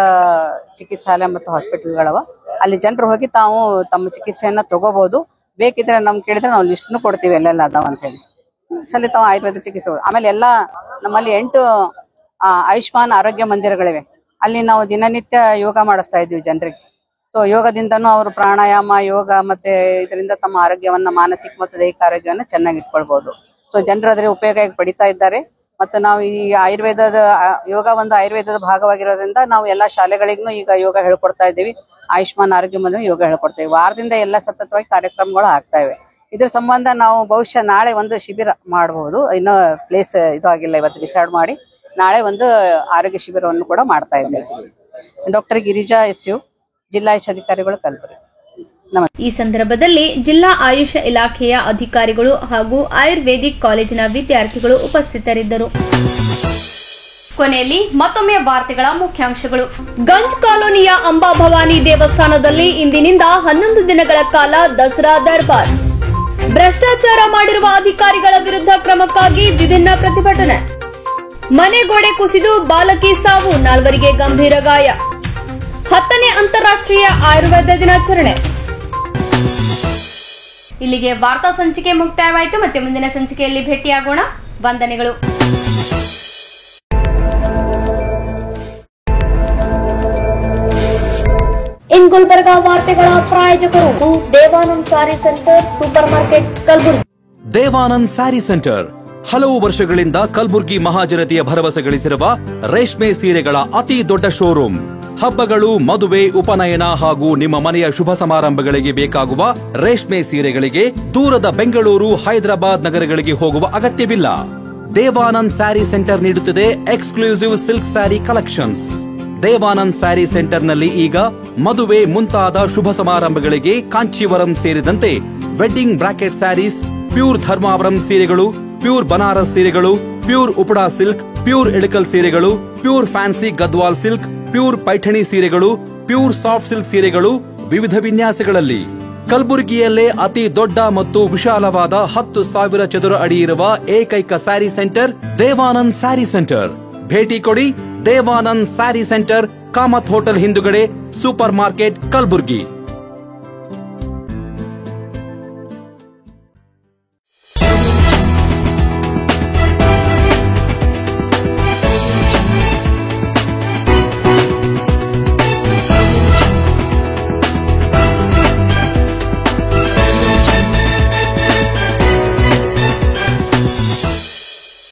ಚಿಕಿತ್ಸಾಲಯ ಮತ್ತು ಹಾಸ್ಪಿಟಲ್ಗಳವ. ಅಲ್ಲಿ ಜನರು ಹೋಗಿ ತಾವು ತಮ್ಮ ಚಿಕಿತ್ಸೆಯನ್ನ ತಗೋಬಹುದು. ಬೇಕಿದ್ರೆ ನಮ್ಗೆ ಕೇಳಿದ್ರೆ ನಾವು ಲಿಸ್ಟ್ನು ಕೊಡ್ತೀವಿ ಎಲ್ಲೆಲ್ಲ ಅದಾವ ಅಂತ ಹೇಳಿ. ಸಲ ತಾವು ಆಯುರ್ವೇದ ಚಿಕಿತ್ಸೆ. ಆಮೇಲೆ ಎಲ್ಲ ನಮ್ಮಲ್ಲಿ 8 ಆಯುಷ್ಮಾನ್ ಆರೋಗ್ಯ ಮಂದಿರಗಳಿವೆ. ಅಲ್ಲಿ ನಾವು ದಿನನಿತ್ಯ ಯೋಗ ಮಾಡಿಸ್ತಾ ಇದ್ದೀವಿ ಜನರಿಗೆ. ಸೊ ಯೋಗದಿಂದನೂ ಅವರು ಪ್ರಾಣಾಯಾಮ, ಯೋಗ ಮತ್ತೆ ಇದರಿಂದ ತಮ್ಮ ಆರೋಗ್ಯವನ್ನ, ಮಾನಸಿಕ ಮತ್ತು ದೈಹಿಕ ಆರೋಗ್ಯವನ್ನ ಚೆನ್ನಾಗಿ ಇಟ್ಕೊಳ್ಬಹುದು. ಸೊ ಜನರು ಅದರ ಉಪಯೋಗ ಪಡಿತಾ ಇದ್ದಾರೆ. ಮತ್ತು ನಾವು ಈ ಆಯುರ್ವೇದದ ಯೋಗ ಒಂದು ಆಯುರ್ವೇದದ ಭಾಗವಾಗಿರೋದ್ರಿಂದ ನಾವು ಎಲ್ಲಾ ಶಾಲೆಗಳಿಗೂ ಈಗ ಯೋಗ ಹೇಳ್ಕೊಡ್ತಾ ಇದ್ದೀವಿ. ಆಯುಷ್ಮಾನ್ ಆರೋಗ್ಯ ಮಂದಿರ ಯೋಗ ಹೇಳ್ಕೊಡ್ತೇವೆ. ವಾರದಿಂದ ಎಲ್ಲ ಸತತವಾಗಿ ಕಾರ್ಯಕ್ರಮಗಳು ಆಗ್ತಾ ಇವೆ. ಇದ್ರ ಸಂಬಂಧ ನಾವು ಬಹುಶಃ ನಾಳೆ ಒಂದು ಶಿಬಿರ ಮಾಡಬಹುದು. ಇನ್ನೂ ಪ್ಲೇಸ್ ಇದು ಆಗಿಲ್ಲ, ಇವತ್ತು ಡಿಸೈಡ್ ಮಾಡಿ ನಾಳೆ ಒಂದು ಆರೋಗ್ಯ ಶಿಬಿರವನ್ನು ಕೂಡ ಮಾಡ್ತಾ ಇದ್ದೇವೆ. ಡಾಕ್ಟರ್ ಗಿರಿಜಾ SU, ಜಿಲ್ಲಾ ಆಯುಷ್ ಅಧಿಕಾರಿಗಳು ಕಲಬುರಗಿ. ಈ ಸಂದರ್ಭದಲ್ಲಿ ಜಿಲ್ಲಾ ಆಯುಷ ಇಲಾಖೆಯ ಅಧಿಕಾರಿಗಳು ಹಾಗೂ ಆಯುರ್ವೇದಿಕ್ ಕಾಲೇಜಿನ ವಿದ್ಯಾರ್ಥಿಗಳು ಉಪಸ್ಥಿತರಿದ್ದರು. ಕೊನೆಯಲ್ಲಿ ಮತ್ತೊಮ್ಮೆ ವಾರ್ತೆಗಳ ಮುಖ್ಯಾಂಶಗಳು. ಗಂಜ್ ಕಾಲೋನಿಯ ಅಂಬಾಭವಾನಿ ದೇವಸ್ಥಾನದಲ್ಲಿ ಇಂದಿನಿಂದ 11 ದಿನಗಳ ಕಾಲ ದಸರಾ ದರ್ಬಾರ್. ಭ್ರಷ್ಟಾಚಾರ ಮಾಡಿರುವ ಅಧಿಕಾರಿಗಳ ವಿರುದ್ಧ ಕ್ರಮಕ್ಕಾಗಿ ವಿಭಿನ್ನ ಪ್ರತಿಭಟನೆ. ಮನೆ ಗೋಡೆ ಕುಸಿದು ಬಾಲಕಿ ಸಾವು, 4 ಗಂಭೀರ ಗಾಯ. 10ನೇ ಅಂತಾರಾಷ್ಟ್ರೀಯ ಆಯುರ್ವೇದ ದಿನಾಚರಣೆ. ಇಲ್ಲಿಗೆ ವಾರ್ತಾ ಸಂಚಿಕೆ ಮುಕ್ತಾಯವಾಯಿತು. ಮತ್ತೆ ಮುಂದಿನ ಸಂಚಿಕೆಯಲ್ಲಿ ಭೇಟಿಯಾಗೋಣ. ವಂದನೆಗಳು. In Gulbarga ಕನ್ನಡ ವಾರ್ತೆಗಳ ಪ್ರಾಯೋಜಕರು Devanand sari centre supermarket Kalaburagi. Devanand sari centre ಹಲವು ವರ್ಷಗಳಿಂದ ಕಲಬುರ್ಗಿ ಮಹಾಜನತೆಯ ಭರವಸೆ ಗಳಿಸಿರುವ ರೇಷ್ಮೆ ಸೀರೆಗಳ ಅತಿ ದೊಡ್ಡ ಶೋರೂಮ್. ಹಬ್ಬಗಳು, ಮದುವೆ, ಉಪನಯನ ಹಾಗೂ ನಿಮ್ಮ ಮನೆಯ ಶುಭ ಸಮಾರಂಭಗಳಿಗೆ ಬೇಕಾಗುವ ರೇಷ್ಮೆ ಸೀರೆಗಳಿಗೆ ದೂರದ ಬೆಂಗಳೂರು, ಹೈದರಾಬಾದ್ ನಗರಗಳಿಗೆ ಹೋಗುವ ಅಗತ್ಯವಿಲ್ಲ. ದೇವಾನಂದ್ ಸ್ಯಾರಿ ಸೆಂಟರ್ ನೀಡುತ್ತಿದೆ exclusive silk sari collections. Devanand sari ಸೆಂಟರ್ನಲ್ಲಿ ಈಗ ಮದುವೆ ಮುಂತಾದ ಶುಭ ಸಮಾರಂಭಗಳಿಗೆ ಕಾಂಚೀವರಂ ಸೇರಿದಂತೆ wedding brocade saris, pure Dharmavaram ಸೀರೆಗಳು, ಪ್ಯೂರ್ ಬನಾರಸ್ ಸೀರೆಗಳು, pure Uppada silk, pure Ilkal ಸೀರೆಗಳು, pure fancy Gadwal silk, pure Paithani ಸೀರೆಗಳು, ಪ್ಯೂರ್ ಸಾಫ್ಟ್ ಸಿಲ್ಕ್ ಸೀರೆಗಳು ವಿವಿಧ ವಿನ್ಯಾಸಗಳಲ್ಲಿ. ಕಲಬುರಗಿಯಲ್ಲೇ ಅತಿ ದೊಡ್ಡ ಮತ್ತು ವಿಶಾಲವಾದ 10,000 ಚದುರ ಅಡಿ ಇರುವ ಏಕೈಕ ಸ್ಯಾರಿ ಸೆಂಟರ್ ದೇವಾನಂದ್ ಸ್ಯಾರಿ ಸೆಂಟರ್. ಭೇಟಿ ಕೊಡಿ. ದೇವಾನಂದ್ ಸ್ಯಾರಿ ಸೆಂಟರ್, ಕಾಮತ್ ಹೋಟೆಲ್ ಹಿಂದುಗಡೆ, ಸೂಪರ್ ಮಾರ್ಕೆಟ್, ಕಲಬುರಗಿ.